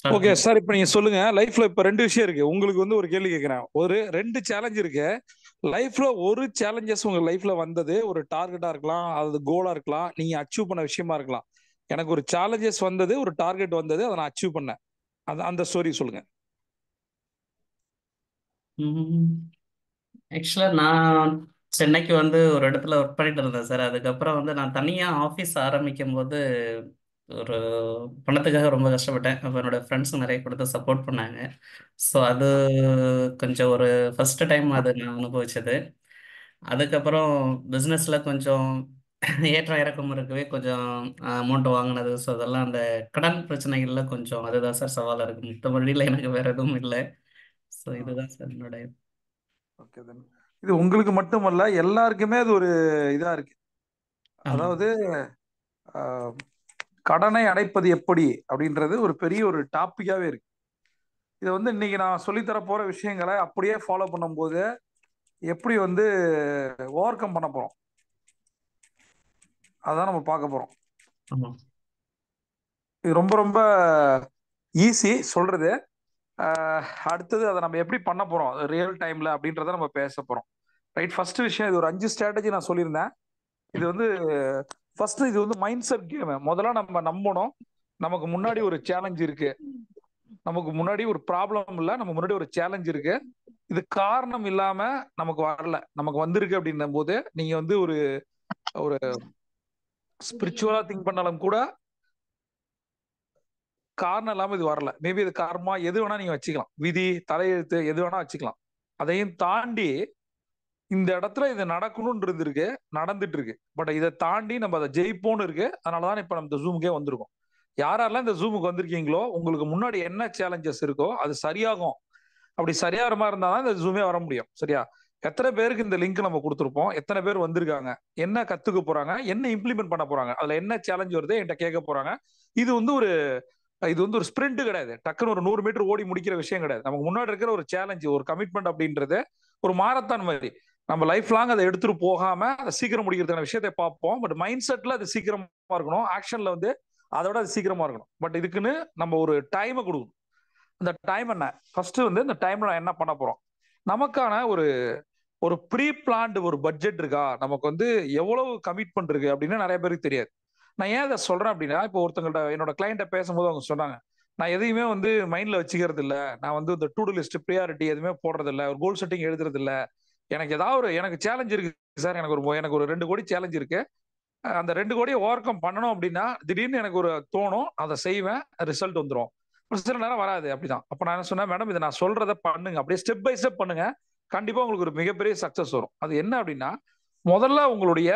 Start okay பண்ணுங்க. Sir, இப்போ நீங்க சொல்லுங்க. லைஃப்ல இப்போ ரெண்டு விஷயம் இருக்கு. உங்களுக்கு வந்து ஒரு கேள்வி கேட்கிறேன். ஒரு ரெண்டு சேலஞ்ச் இருக்கு. லைஃப்ல ஒரு சேலஞ்சஸ் உங்க லைஃப்ல வந்தது, ஒரு டார்கெட்டா இருக்கலாம், அது கோலா இருக்கலாம், நீங்க அச்சீவ் பண்ண விஷயமா இருக்கலாம். எனக்கு ஒரு சேலஞ்சஸ் வந்தது, ஒரு டார்கெட் வந்தது, அதை நான் அச்சீவ் பண்ணேன். அந்த ஸ்டோரி சொல்லுங்க. ஆக்சுவலா நான் சென்னைக்கு வந்து ஒரு இடத்துல ஒர்க் பண்ணிட்டு இருந்தேன் சார். அதுக்கப்புறம் வந்து நான் தனியா ஆஃபீஸ் ஆரம்பிக்கும் போது ஒரு பணத்துக்காக ரொம்ப கஷ்டப்பட்டேன். அப்போ என்னோட ஃப்ரெண்ட்ஸ் நிறைய கொடுத்து சப்போர்ட் பண்ணாங்க. ஸோ அது கொஞ்சம் ஒரு ஃபர்ஸ்ட் டைம் அது நான் அனுபவிச்சது. அதுக்கப்புறம் பிஸ்னஸ்ல கொஞ்சம் ஏற்ற இறக்கம் இருக்கவே கொஞ்சம் அமௌண்ட் வாங்கினது. ஸோ அதெல்லாம் அந்த கடன் பிரச்சனைகள்ல கொஞ்சம் அதுதான் சார் சவாலாக இருக்கு. மற்றபடியில் எனக்கு வேற எதுவும் இல்லை. ஸோ இதுதான் சார் என்னோட. Okay then. இது உங்களுக்கு மட்டுமல்ல, எல்லாருக்குமே அது ஒரு இதா இருக்கு. ஆமாம். அதாவது ஆஹ், கடனை அடைப்பது எப்படி அப்படின்றது ஒரு பெரிய ஒரு டாபிக்காவே இருக்கு. இதை வந்து இன்னைக்கு நான் சொல்லித்தர போற விஷயங்களை அப்படியே ஃபாலோ பண்ணும்போது எப்படி வந்து ஓவர் கம் பண்ண போறோம், அதான் நம்ம பார்க்க போறோம். ஆமாம். இது ரொம்ப ரொம்ப ஈஸி சொல்றது. அடுத்தது அதை நம்ம எப்படி பண்ண போறோம் ரியல் டைம்ல அப்படின்றத நம்ம பேச போறோம். ரைட், ஃபர்ஸ்ட் விஷயம், இது ஒரு 5 ஸ்ட்ராட்டஜி நான் சொல்லியிருந்தேன். இது வந்து ஃபர்ஸ்ட் இது வந்து மைண்ட் செட் கேம். முதல்ல நம்ம நம்பணும் நமக்கு முன்னாடி ஒரு சேலஞ்ச் இருக்கு, நமக்கு முன்னாடி ஒரு ப்ராப்ளம் இல்ல, நமக்கு முன்னாடி ஒரு சேலஞ்ச் இருக்கு. இது காரணம் இல்லாம நமக்கு வரல, நமக்கு வந்திருக்கு அப்படின்னும் போது நீங்க வந்து ஒரு ஒரு ஸ்பிரிச்சுவலா திங்க் பண்ணாலும் கூட காரணம் இல்லாம இது வரல. மேபி இது கர்மா எது வேணா நீங்க வச்சுக்கலாம், விதி, தலையெழுத்து எது வேணா வச்சுக்கலாம். அதையும் தாண்டி இந்த இடத்துல இது நடக்கணும்ன்றது இருக்கு, நடந்துட்டு இருக்கு. பட் இதை தாண்டி நம்ம அதை ஜெயிப்போம்னு இருக்கு. அதனாலதான் இப்ப நம்ம இந்த ஜூமுக்கே வந்திருக்கோம். யாரெல்லாம் இந்த ஜூமுக்கு வந்திருக்கீங்களோ உங்களுக்கு முன்னாடி என்ன சேலஞ்சஸ் இருக்கோ அது சரியாகும். அப்படி சரியாகிற மாதிரி இருந்தாதான் இந்த ஜூமே வர முடியும். சரியா? எத்தனை பேருக்கு இந்த லிங்க் நம்ம கொடுத்துருப்போம், எத்தனை பேர் வந்திருக்காங்க, என்ன கத்துக்க போறாங்க, என்ன இம்ப்ளிமெண்ட் பண்ண போறாங்க, அதுல என்ன சேலஞ்ச் வருது என்கிட்ட கேட்க போறாங்க. இது வந்து ஒரு இது வந்து ஒரு ஸ்பிரிண்ட் கிடையாது, டக்குன்னு ஒரு 100 மீட்டர் ஓடி முடிக்கிற விஷயம் கிடையாது. நமக்கு முன்னாடி இருக்கிற ஒரு சேலஞ்சு, ஒரு கமிட்மெண்ட் அப்படின்றது ஒரு மாரத்தான் மாதிரி. நம்ம லைஃப் லாங் அதை எடுத்துட்டு போகாம அதை சீக்கிரம் முடிக்கிறதுக்கான விஷயத்தை பார்ப்போம். பட் மைண்ட் செட்ல அது சீக்கிரமா இருக்கணும், ஆக்ஷன்ல வந்து அதோட அது சீக்கிரமா இருக்கணும். பட் இதுக்குன்னு நம்ம ஒரு டைமை கொடுக்கணும். அந்த டைம் என்ன, ஃபர்ஸ்ட் வந்து இந்த டைம்ல என்ன பண்ண போறோம், நமக்கான ஒரு ஒரு ப்ரீ பிளான்டு ஒரு பட்ஜெட் இருக்கா, நமக்கு வந்து எவ்வளவு கமிட்மெண்ட் இருக்கு அப்படின்னு நிறைய பேருக்கு தெரியாது. நான் ஏன் அதை சொல்றேன் அப்படின்னா, இப்போ ஒருத்தங்கள்ட்ட என்னோட கிளைண்ட்ட பேசும்போது அவங்க சொன்னாங்க, நான் எதையுமே வந்து மைண்ட்ல வச்சுக்கிறது இல்ல, நான் வந்து இந்த டூ டூ லிஸ்ட் ப்ரியாரிட்டி எதுவுமே போடுறது இல்ல, ஒரு கோல் செட்டிங் எழுதுறது இல்ல, எனக்கு ஏதாவது ஒரு எனக்கு சேலஞ்ச் இருக்கு சார், எனக்கு ஒரு 2 கோடி சேலஞ்ச் இருக்கு, அந்த 2 கோடியை ஓவர் கம் பண்ணணும் அப்படின்னா திடீர்னு எனக்கு ஒரு தோணும், அதை செய்வேன், ரிசல்ட் வந்துடும். சில நேரம் வராது. அப்படிதான். அப்ப நான் என்ன சொன்னேன், மேடம் இதை நான் சொல்றதை பண்ணுங்க, அப்படியே ஸ்டெப் பை ஸ்டெப் பண்ணுங்க, கண்டிப்பா உங்களுக்கு ஒரு மிகப்பெரிய சக்சஸ் வரும். அது என்ன அப்படின்னா, முதல்ல உங்களுடைய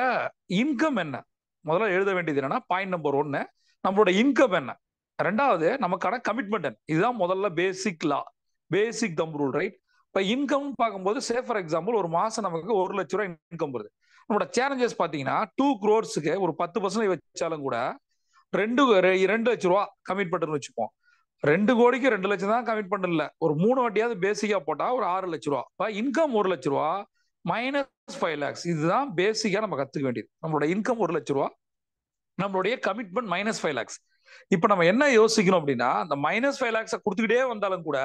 இன்கம் என்ன, முதல்ல எழுத வேண்டியது என்னன்னா பாயிண்ட் நம்பர் 1 நம்மளோட இன்கம் என்ன, ரெண்டாவது நமக்கான கமிட்மெண்ட் என்ன. இதுதான் முதல்ல பேசிக் லா, பேசிக் தம் ரூல். ரைட்? இப்ப இன்கம் பார்க்கும்போது சே ஃபார் எக்ஸாம்பிள் ஒரு மாசம் நமக்கு 1 லட்ச ரூபாய் இன்கம் வருது. நம்மளோட சேலஞ்சஸ் பாத்தீங்கன்னா 2 crores ஒரு 10% வச்சாலும் கூட 2 லட்ச ரூபா கமிட் பண்ணுன்னு வச்சுப்போம். 2 கோடிக்கு 2 லட்சம் தான் கமிட் பண்ணல, ஒரு 3 வாட்டியாவது பேசிக்கா போட்டா ஒரு 6 லட்ச ரூபா. இன்கம் 1 லட்ச ரூபா மைனஸ் 5 lakhs. இதுதான் பேசிக்கா நம்ம கத்துக்க வேண்டியது. நம்மளோட இன்கம் 1 லட்ச ரூபா, நம்மளுடைய கமிட்மெண்ட் -5 lakhs. இப்ப நம்ம என்ன யோசிக்கணும் அப்படின்னா, அந்த -5 lakhs கொடுத்துக்கிட்டே வந்தாலும் கூட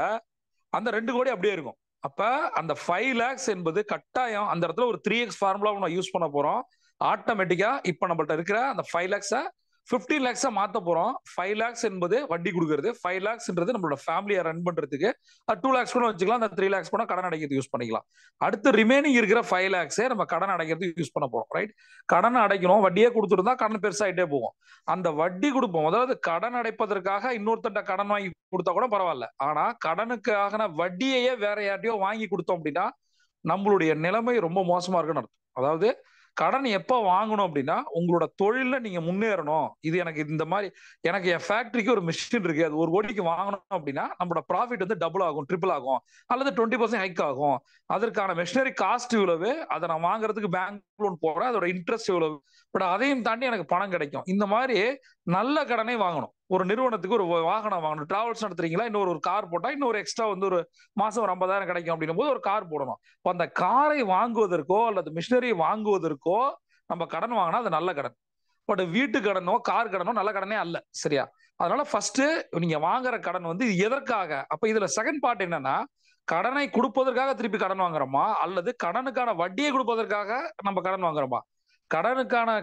அந்த 2 கோடி அப்படியே இருக்கும். அப்ப அந்த 5 lakhs என்பது கட்டாயம் அந்த இடத்துல ஒரு 3x ஃபார்முலா நம்ம யூஸ் பண்ண போறோம். ஆட்டோமேட்டிக்கா இப்ப நம்மள்ட்ட இருக்கிற அந்த 5 lakhs 15 lakhs மாத்த போறோம். 5 lakhs என்பது வட்டி கொடுக்கறது, 5 lakhsன்றது நம்மளோட ஃபேமிலியை ரன் பண்றதுக்கு. 2 lakhs கூட வச்சுக்கலாம், அந்த 3 lakhs கூட கடன் அடைக்கிறது யூஸ் பண்ணிக்கலாம். அடுத்து ரிமைனிங் இருக்கிற 5 lakhs நம்ம கடன் அடைக்கிறதுக்கு யூஸ் பண்ண போறோம். ரைட்? கடன் அடைக்கணும், வட்டியே கொடுத்துருந்தா கடன் பெருசாயிட்டே போகும். அந்த வட்டி கொடுப்போம், அதாவது கடன் அடைப்பதற்காக இன்னொருத்தட்ட கடன் வாங்கி கொடுத்தா கூட பரவாயில்ல, ஆனா கடனுக்காக வட்டியையே வேற யார்ட்டையோ வாங்கி கொடுத்தோம் அப்படின்னா நம்மளுடைய நிலைமை ரொம்ப மோசமா இருக்குன்னு அர்த்தம். அதாவது கடன் எப்ப வாங்கணும் அப்படின்னா, உங்களோட தொழில நீங்க முன்னேறணும். இது எனக்கு இந்த மாதிரி, எனக்கு என் ஃபேக்டரிக்கு ஒரு மிஷின் இருக்கு, அது 1 கோடிக்கு வாங்கணும் அப்படின்னா நம்மளோட ப்ராஃபிட் வந்து டபுள் ஆகும், ட்ரிபிள் ஆகும், அல்லது 20% ஹைக் ஆகும். அதற்கான மெஷினரி காஸ்ட் இவ்வளவு, அதை நான் வாங்குறதுக்கு பேங்க் லோன் போறேன், அதோட இன்ட்ரெஸ்ட் இவ்வளவு, பட் அதையும் தாண்டி எனக்கு பணம் கிடைக்கும். இந்த மாதிரி நல்ல கடனை வாங்கணும். ஒரு நிறுவனத்துக்கு ஒரு வாகனம் வாங்கணும், டிராவல்ஸ் நடத்துறீங்களா, இன்னொரு கார் போட்டா இன்னொரு எக்ஸ்ட்ரா வந்து ஒரு மாசம் ஒரு 50,000 கிடைக்கும் அப்படின்னும் போது ஒரு கார் போடணும். அந்த காரை வாங்குவதற்கோ அல்லது மிஷினரி வாங்குவதற்கோ நம்ம கடன் வாங்கினா அது நல்ல கடன். பட் வீட்டு கடனோ கார் கடனோ நல்ல கடனே அல்ல. சரியா? அதனால ஃபர்ஸ்ட் நீங்க வாங்குற கடன் வந்து இது எதற்காக? அப்ப இதுல செகண்ட் பார்ட் என்னன்னா, கடனை கொடுப்பதற்காக திருப்பி கடன் வாங்குறோமா, அல்லது கடனுக்கான வட்டியை கொடுப்பதற்காக நம்ம கடன் வாங்குறோமா?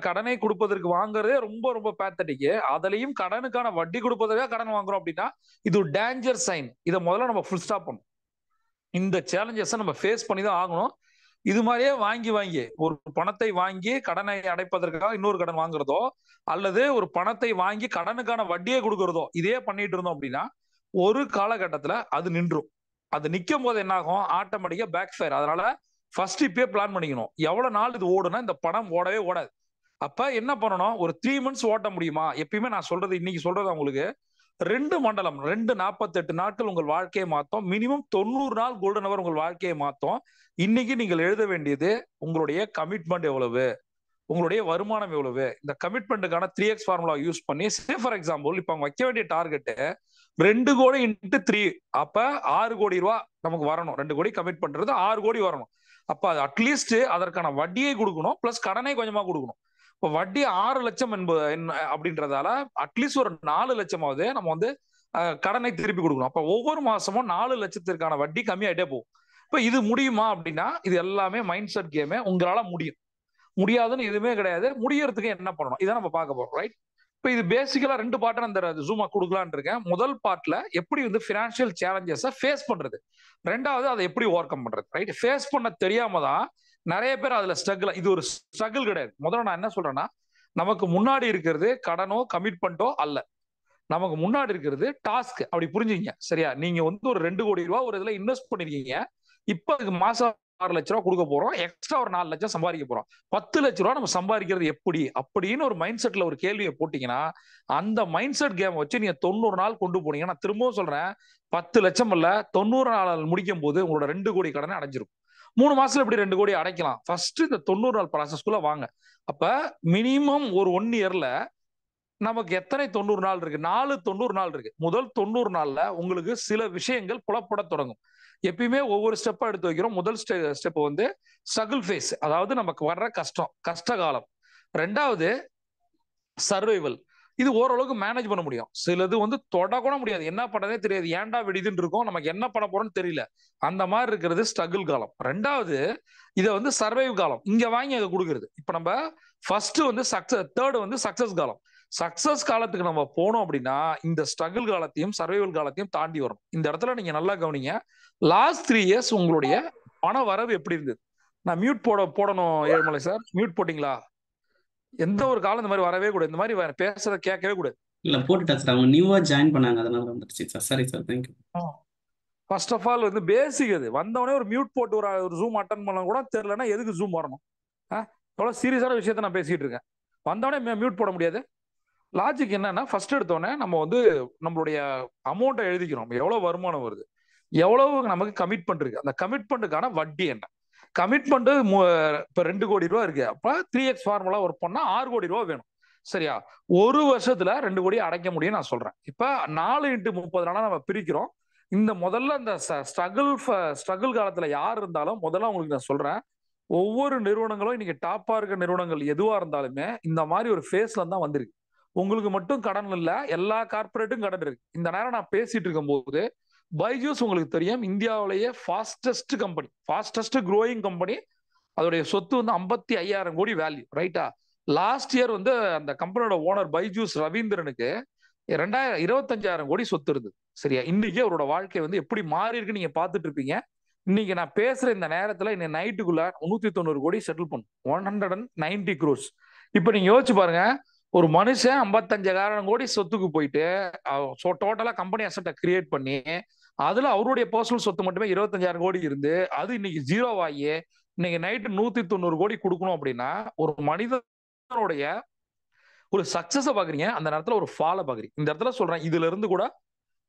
கடனை கொடுப்பதற்கு வாங்குறதே ரொம்ப ரொம்ப பேத்தட்டிக். அதுலயும் கடனுக்கான வட்டி கொடுப்பதற்காக கடன் வாங்குறோம் அப்படின்னா இது ஒரு டேஞ்சர் சைன். இதை முதல்ல நம்ம ஃபுல் ஸ்டாப் பண்ணணும். இந்த சேலஞ்சஸ் நம்ம ஃபேஸ் பண்ணி தான் ஆகணும். இது மாதிரியே வாங்கி வாங்கி ஒரு பணத்தை வாங்கி கடனை அடைப்பதற்காக இன்னொரு கடன் வாங்குறதோ, அல்லது ஒரு பணத்தை வாங்கி கடனுக்கான வட்டியை கொடுக்கறதோ இதே பண்ணிட்டு இருந்தோம் அப்படின்னா ஒரு காலகட்டத்துல அது நின்றும். அது நிக்கும் போது என்ன ஆகும்? ஆட்டோமேட்டிக்கா பேக் ஃபயர். அதனால ஃபர்ஸ்ட் இப்பயே பிளான் பண்ணிக்கணும். எவ்வளவு நாள் இது ஓடுனா இந்த படம் ஓடவே ஓடாது. அப்ப என்ன பண்ணணும்? ஒரு 3 months ஓட்ட முடியுமா? எப்பயுமே நான் சொல்றது, இன்னைக்கு சொல்றது உங்களுக்கு 2 நாட்கள் உங்கள் வாழ்க்கையை மாத்தோம். மினிமம் 90 நாள் கோல்டன் அவர் உங்கள் வாழ்க்கையை மாத்தோம். இன்னைக்கு நீங்கள் எழுத வேண்டியது உங்களுடைய கமிட்மெண்ட் எவ்வளவு, உங்களுடைய வருமானம் எவ்வளவு. இந்த கமிட்மெண்ட்டுக்கான 3x ஃபார்முலா யூஸ் பண்ணி, ஃபார் எக்ஸாம்பிள் இப்ப வைக்க வேண்டிய டார்கெட் 2 கோடி இன்ட்டு 3, அப்ப 6 கோடி ரூபாய் நமக்கு வரணும். 2 கோடி கமிட் பண்றது 6 கோடி வரணும். அப்ப அது அட்லீஸ்ட் அதற்கான வட்டியை கொடுக்கணும், பிளஸ் கடனை கொஞ்சமா கொடுக்கணும். இப்போ வட்டி 6 லட்சம் அப்படின்றதால அட்லீஸ்ட் ஒரு 4 லட்சமாவது நம்ம வந்து கடனை திருப்பி கொடுக்கணும். அப்ப ஒவ்வொரு மாசமும் 4 லட்சத்திற்கான வட்டி கம்மியாயிட்டே போகும். இப்ப இது முடியுமா அப்படின்னா இது எல்லாமே மைண்ட் செட் கேம். உங்களால முடியும். முடியாதுன்னு எதுவுமே கிடையாது. முடியறதுக்கு என்ன பண்ணணும் இதை நம்ம பார்க்க போறோம். ரைட். இப்ப இது பேசிக்கலா 2 பார்ட் அந்த ஜூமா கொடுக்கலான்னு இருக்கேன். முதல் பார்ட்ல எப்படி வந்து பினான்சியல் சேலஞ்சஸ் ஃபேஸ் பண்றது, ரெண்டாவது அதை எப்படி ஓவர் கம் பண்றது. ரைட். ஃபேஸ் பண்ண தெரியாம தான் நிறைய பேர் அதுல ஸ்ட்ரகிள். இது ஒரு ஸ்ட்ரகிள் கிடையாது. முதல்ல நான் என்ன சொல்றேன்னா, நமக்கு முன்னாடி இருக்கிறது கடனோ கமிட்மெண்ட்டோ அல்ல. நமக்கு முன்னாடி இருக்கிறது டாஸ்க். அப்படி புரிஞ்சுங்க. சரியா? நீங்க வந்து ஒரு 2 கோடி ரூபாய் ஒரு இதுல இன்வெஸ்ட் பண்ணிருக்கீங்க. இப்ப அதுக்கு மாசம் 6 லட்ச ரூபாய் கொடுக்க போறோம். எக்ஸ்ட்ரா ஒரு 4 லட்சம் சம்பாதிக்க போறோம். 10 லட்ச ரூபாய் நம்ம சம்பாதிக்கிறது எப்படி அப்படின்னு ஒரு மைண்ட் செட்ல ஒரு கேள்வியை போட்டீங்கன்னா, அந்த மைண்ட் செட் கேம் வச்சு நீங்க 90 நாள் கொண்டு போனீங்க. நான் திரும்பவும் சொல்றேன், 10 லட்சம் இல்ல, 90 நாள் முடிக்கும் போது உங்களோட 2 கோடி கடனை அடைஞ்சிரும். 3 மாசத்துல எப்படி 2 கோடி அடைக்கலாம்? ஃபர்ஸ்ட் இந்த 90 நாள் ப்ராசஸ்க்குள்ள வாங்க. அப்ப மினிமம் ஒரு 1 இயர்ல நமக்கு எத்தனை 90 நாள் இருக்கு? 4 90 நாள் இருக்கு. முதல் 90 நாள்ல உங்களுக்கு சில விஷயங்கள் புலப்பட தொடங்கும். எப்பயுமே ஒவ்வொரு ஸ்டெப்பா எடுத்து வைக்கிறோம். முதல் ஸ்டெப் வந்து ஸ்ட்ரகிள் ஃபேஸ், அதாவது நமக்கு வர்ற கஷ்ட காலம். ரெண்டாவது சர்வைவல். இது ஓரளவுக்கு மேனேஜ் பண்ண முடியும். சிலது வந்து தொட கூட முடியாது. என்ன பண்ணதே தெரியாது. ஏன்டா விடுதுன்னு இருக்கும். நமக்கு என்ன பண்ண போறோம்னு தெரியல. அந்த மாதிரி இருக்கிறது ஸ்ட்ரகிள் காலம். ரெண்டாவது இதை வந்து சர்வைவ் காலம். இங்க வாங்கி அதை கொடுக்கறது. இப்ப நம்ம ஃபர்ஸ்ட் வந்து சக்சஸ், தேர்ட் வந்து சக்சஸ் காலம். சக்சஸ் காலத்துக்கு நம்ம போனோம் அப்படின்னா இந்த ஸ்ட்ரகிள் காலத்தையும் சர்வைவல் காலத்தையும் தாண்டி வரும். இந்த இடத்துல நீங்க நல்லா கவனிங்க. லாஸ்ட் 3 இயர்ஸ் உங்களுடைய பண வரவு எப்படி இருந்தது? நான் மியூட் போடணும். ஏழுமலை சார், மியூட் போட்டீங்களா? எந்த ஒரு காலம் இந்த மாதிரி வரவே கூடாது. இந்த மாதிரி பேசுறத கேட்கவே கூடாது. இல்ல போட்டுட்டேன் சார். அவங்க நியூவா ஜாயின் பண்ணாங்க, அதனால வந்துருச்சு சார். சரி sir, thank you. First of all வந்து பேசிக். அது வந்தவொடனே ஒரு மியூட் போட்டு ஒரு ஜூம் அட்டன் பண்ண கூட தெரியலன்னா எதுக்கு ஜூம் வரணும்? எவ்வளவு சீரியஸான விஷயத்த நான் பேசிட்டு இருக்கேன். வந்தவொடனே மியூட் போட முடியாது. லாஜிக் என்னன்னா, ஃபர்ஸ்ட் எடுத்தோடனே நம்ம வந்து நம்மளுடைய அமௌண்ட்டை எழுதிக்கிறோம். எவ்வளவு வருமானம் வருது, எவ்வளவு நமக்கு கமிட்மெண்ட் இருக்கு, அந்த கமிட்மெண்ட்டுக்கான வட்டி என்ன. கமிட்மெண்ட் இப்ப 2 கோடி ரூபாய் இருக்கு. அப்ப 3x ஃபார்முலா ஒர்க் பண்ணா 6 கோடி ரூபாய் வேணும். சரியா? ஒரு வருஷத்துல 2 கோடி அடைக்க முடியும் நான் சொல்றேன். இப்ப 4 × 30 நாளா நம்ம பிரிக்கிறோம். இந்த முதல்ல இந்த ஸ்ட்ரகிள் காலத்துல யார் இருந்தாலும் முதல்ல உங்களுக்கு நான் சொல்றேன், ஒவ்வொரு நிறுவனங்களும் இன்னைக்கு டாப்பா இருக்க நிறுவனங்கள் எதுவா இருந்தாலுமே இந்த மாதிரி ஒரு ஃபேஸ்ல தான் வந்திருக்கு. உங்களுக்கு மட்டும் கடன் இல்ல, எல்லா கார்பரேட்டும் கடன் இருக்கு. இந்த நேரம் நான் பேசிட்டு இருக்கும் போது பைஜூஸ் உங்களுக்கு தெரியும், இந்தியாவிலேயே fastest company, fastest growing company. அதோடைய சொத்து வந்து 55,000 கோடி வேல்யூ. ரைட்டா? லாஸ்ட் இயர் வந்து அந்த கம்பெனியோட ஓனர் பைஜூஸ் ரவீந்திரனுக்கு 25,000 கோடி சொத்து இருந்தது. சரியா? இன்னைக்கு அவரோட வாழ்க்கை வந்து எப்படி மாறி இருக்கு நீங்க பாத்துட்டு இருப்பீங்க. இன்னைக்கு நான் பேசுற இந்த நேரத்துல இன்னைக்கு நைட்டுக்குள்ள 190 கோடி செட்டில் பண்ணும். 190 crores. இப்ப நீங்க யோசிச்சு பாருங்க, ஒரு மனுஷன் 55,000 கோடி சொத்துக்கு போயிட்டு டோட்டலா கம்பெனி அசெட்டை கிரியேட் பண்ணி அதுல அவருடைய பர்சனல் சொத்து மட்டுமே 25,000 கோடி இருந்து அது இன்னைக்கு ஜீரோவாகி இன்னைக்கு நைட்டு 190 கோடி கொடுக்கணும் அப்படின்னா ஒரு மனிதனுடைய ஒரு சக்சஸை பாக்குறீங்க, அந்த நேரத்துல ஒரு ஃபாலை பாக்குறீங்க. இந்த இடத்துல சொல்றேன், இதுல இருந்து கூட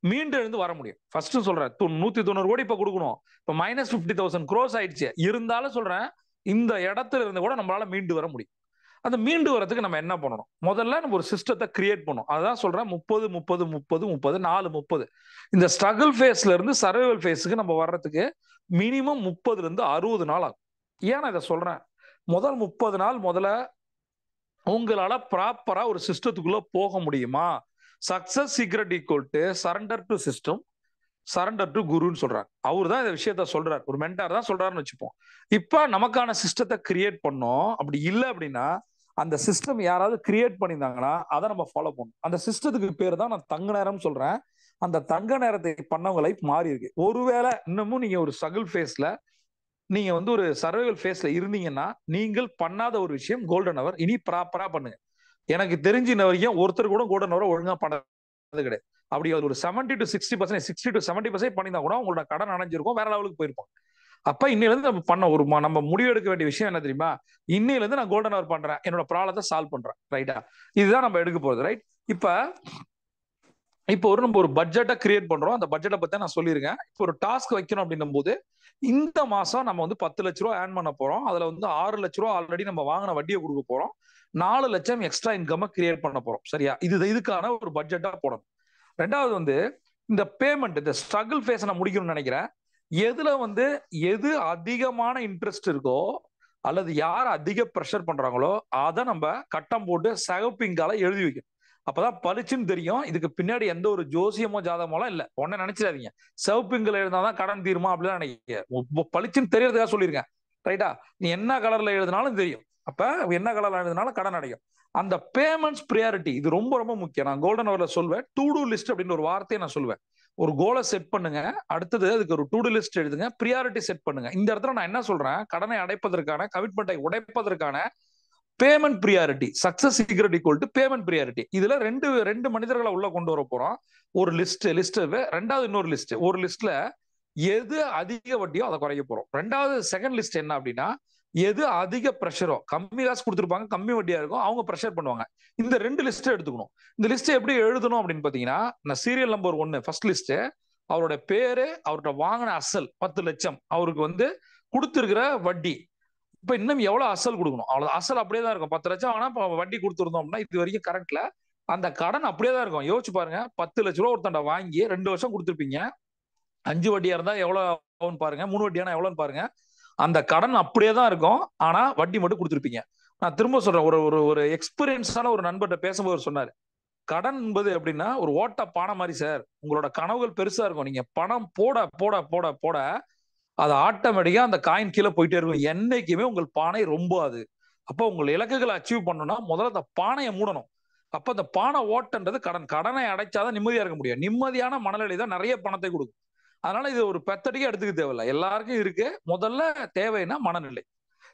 மீண்டு எழுந்து வர முடியும். ஃபர்ஸ்ட் சொல்றேன் 190 கோடி இப்ப கொடுக்கணும். இப்ப -50,000 crores ஆயிடுச்சு. இருந்தாலும் சொல்றேன், இந்த இடத்துல இருந்து கூட நம்மளால மீண்டு வர முடியும். அந்த மீண்டு வரதுக்கு நம்ம என்ன பண்ணணும்? முதல்ல நம்ம ஒரு சிஸ்டத்தை கிரியேட் பண்ணணும். அதான் சொல்றேன் 30 30 30 30 4 30. இந்த ஸ்ட்ரகிள் ஃபேஸ்ல இருந்து சர்வைவல் ஃபேஸுக்கு நம்ம வர்றதுக்கு மினிமம் 30 இருந்து 60 நாள் ஆகும். ஏன் நான் இதை சொல்றேன்? முதல் 30 நாள் முதல்ல உங்களால ப்ராப்பரா ஒரு சிஸ்டத்துக்குள்ள போக முடியுமா? Success secret equal to surrender to system, surrender to குருன்னு சொல்றாங்க. அவர் தான் இந்த விஷயத்த சொல்றாரு, ஒரு மென்டார் தான் சொல்றாருன்னு வச்சுப்போம். இப்ப நமக்கான சிஸ்டத்தை கிரியேட் பண்ணோம். அப்படி இல்லை அப்படின்னா அந்த சிஸ்டம் யாராவது கிரியேட் பண்ணியிருந்தாங்கன்னா அதை நம்ம ஃபாலோ பண்ணணும். அந்த சிஸ்டத்துக்கு பேர் தான் நான் தங்க நேரம் சொல்றேன். அந்த தங்க நேரத்தை பண்ணவங்க லைஃப் மாறி இருக்கு. ஒருவேளை இன்னமும் நீங்க ஒரு ஸ்ட்ரகிள் ஃபேஸ்ல, நீங்க வந்து ஒரு சர்வைவல் ஃபேஸ்ல இருந்தீங்கன்னா, நீங்கள் பண்ணாத ஒரு விஷயம் கோல்டன் அவர் இனி ப்ராப்பரா பண்ணுங்க. எனக்கு தெரிஞ்ச இன்ன வரைக்கும் ஒருத்தர் கூட கோல்டன் அவர் ஒழுங்கா பண்ணது கிடையாது. அப்படி ஒரு 70 to 60%, 60 to 70% பண்ணியிருந்தா கூட உங்களோட கடன் அடைஞ்சிருக்கும், வேற லெவலுக்கு போயிருப்போம். அப்ப இன்னையில இருந்து நம்ம பண்ண ஒரு நம்ம முடிவு எடுக்க வேண்டிய விஷயம் என்ன தெரியுமா? இன்னையில இருந்து நான் கோல்டன் அவர் பண்றேன், என்னோட ப்ராப்ளத்தை சால்வ் பண்றேன். ரைட்டா? இதுதான் நம்ம எடுக்க போறது. ரைட்? இப்ப இப்போ நம்ம ஒரு பட்ஜெட்டை கிரியேட் பண்றோம். அந்த பட்ஜெட்டை பத்தி நான் சொல்லியிருக்கேன். இப்போ ஒரு டாஸ்க் வைக்கணும் அப்படின்னும் போது இந்த மாசம் நம்ம வந்து 10 லட்ச ரூபா ஏர்ன் பண்ண போறோம். அதுல வந்து 6 லட்ச ரூபா ஆல்ரெடி நம்ம வாங்கின வட்டியை கொடுக்க போறோம். 4 லட்சம் எக்ஸ்ட்ரா இன்கம் கிரியேட் பண்ண போறோம். சரியா? இதுக்கான ஒரு பட்ஜெட்டா போடணும். ரெண்டாவது வந்து இந்த பேமெண்ட், இந்த ஸ்ட்ரகிள் ஃபேஸ் நான் முடிக்கணும்னு நினைக்கிறேன். எதுல வந்து எது அதிகமான இன்ட்ரெஸ்ட் இருக்கோ அல்லது யார் அதிக ப்ரெஷர் பண்றாங்களோ அதை நம்ம கட்டம் போட்டு சகப்பிங்கால எழுதி வைக்கணும். அப்பதான் பளிச்சுன்னு தெரியும். இதுக்கு பின்னாடி எந்த ஒரு ஜோசியமோ ஜாதகமோலாம் இல்ல. ஒன்ன நினைச்சிடாதீங்க சிவப்பிங்கல எழுதினாதான் கடன் தீருமா அப்படிலாம் நினைக்க. பளிச்சுன்னு தெரியறதுக்காக சொல்லியிருக்கேன். ரைட்டா? நீ என்ன கலர்ல எழுதினாலும் தெரியும். அப்ப என்ன கலர்ல எழுதினாலும் கடன் அடையும். அந்த பேமெண்ட்ஸ் ப்ரியாரிட்டி இது ரொம்ப ரொம்ப முக்கியம். நான் கோல்டன் அவர்ல சொல்வேன், டு டூ லிஸ்ட் அப்படின்னு ஒரு வார்த்தையை நான் சொல்லுவேன். ஒரு கோலை செட் பண்ணுங்க, அடுத்தது அதுக்கு ஒரு டு டூ லிஸ்ட் எழுதுங்க, ப்ரியாரிட்டி செட் பண்ணுங்க. இந்த இடத்துல நான் என்ன சொல்றேன், கடனை அடைப்பதற்கான, கமிட்மெண்ட்டை உடைப்பதற்கான payment priority, success secret equal to payment priority. இதுல ரெண்டு மனிதர்களை உள்ள கொண்டு வர போறோம். ஒரு லிஸ்ட், ரெண்டாவது இன்னொரு லிஸ்ட். ஒரு லிஸ்ட்ல எது அதிக வட்டியோ அதை குறைக்க போறோம். ரெண்டாவது செகண்ட் லிஸ்ட் என்ன அப்படின்னா, எது அதிக ப்ரெஷரோ, கம்மி காசு கொடுத்துருப்பாங்க, கம்மி வட்டியா இருக்கும், அவங்க ப்ரெஷர் பண்ணுவாங்க. இந்த ரெண்டு லிஸ்ட் எடுத்துக்கணும். இந்த லிஸ்ட் எப்படி எழுதணும் அப்படின்னு பாத்தீங்கன்னா, நான் சீரியல் நம்பர் 1 ஃபர்ஸ்ட் லிஸ்ட், அவரோட பேரு, அவர்கிட்ட வாங்கின அசல் 10 லட்சம், அவருக்கு வந்து கொடுத்துருக்கிற வட்டி, இப்ப இன்னும் எவ்வளவு அசல் கொடுக்கணும், அவ்வளவு அசல் அப்படியே தான் இருக்கும். 10 லட்சம் ஆனா வட்டி கொடுத்துருந்தோம் அப்படின்னா இது வரைக்கும் கரண்ட்ல அந்த கடன் அப்படியே தான் இருக்கும். யோசிச்சு பாருங்க, 10 லட்ச ரூபா ஒருத்தண்ட வாங்கி 2 வருஷம் கொடுத்துருப்பீங்க. 5 வட்டியா இருந்தா எவ்வளவு பாருங்க, 3 வட்டியானா எவ்வளவுன்னு பாருங்க. அந்த கடன் அப்படியே தான் இருக்கும், ஆனா வட்டி மட்டும் கொடுத்துருப்பீங்க. நான் திரும்ப சொல்றேன், ஒரு ஒரு ஒரு எக்ஸ்பீரியன்ஸான ஒரு நண்பர்கிட்ட பேசும்போது சொன்னாரு, கடன் என்பது எப்படின்னா ஒரு ஓட்ட பானை மாதிரி சார். உங்களோட கனவுகள் பெருசா இருக்கும், நீங்க பணம் போட போட போட போட அது ஆட்டோமேட்டிக்கா அந்த காயின் கீழே போயிட்டே இருக்கும். என்னைக்குமே உங்கள் பானை ரொம்பாது. அப்ப உங்கள் இலக்குகளை அச்சீவ் பண்ணணும்னா முதல்ல அந்த பானையை மூடணும். அப்ப அந்த பானை ஓட்டன்றது கடனை அடைச்சாதான் நிம்மதியா இருக்க முடியும். நிம்மதியான மனநிலை தான் நிறைய பணத்தை கொடுக்கும். அதனால இது ஒரு பெத்தடிக்கா எடுத்துக்க தேவையில்லை, எல்லாருக்கும் இருக்கு. முதல்ல தேவைன்னா மனநிலை.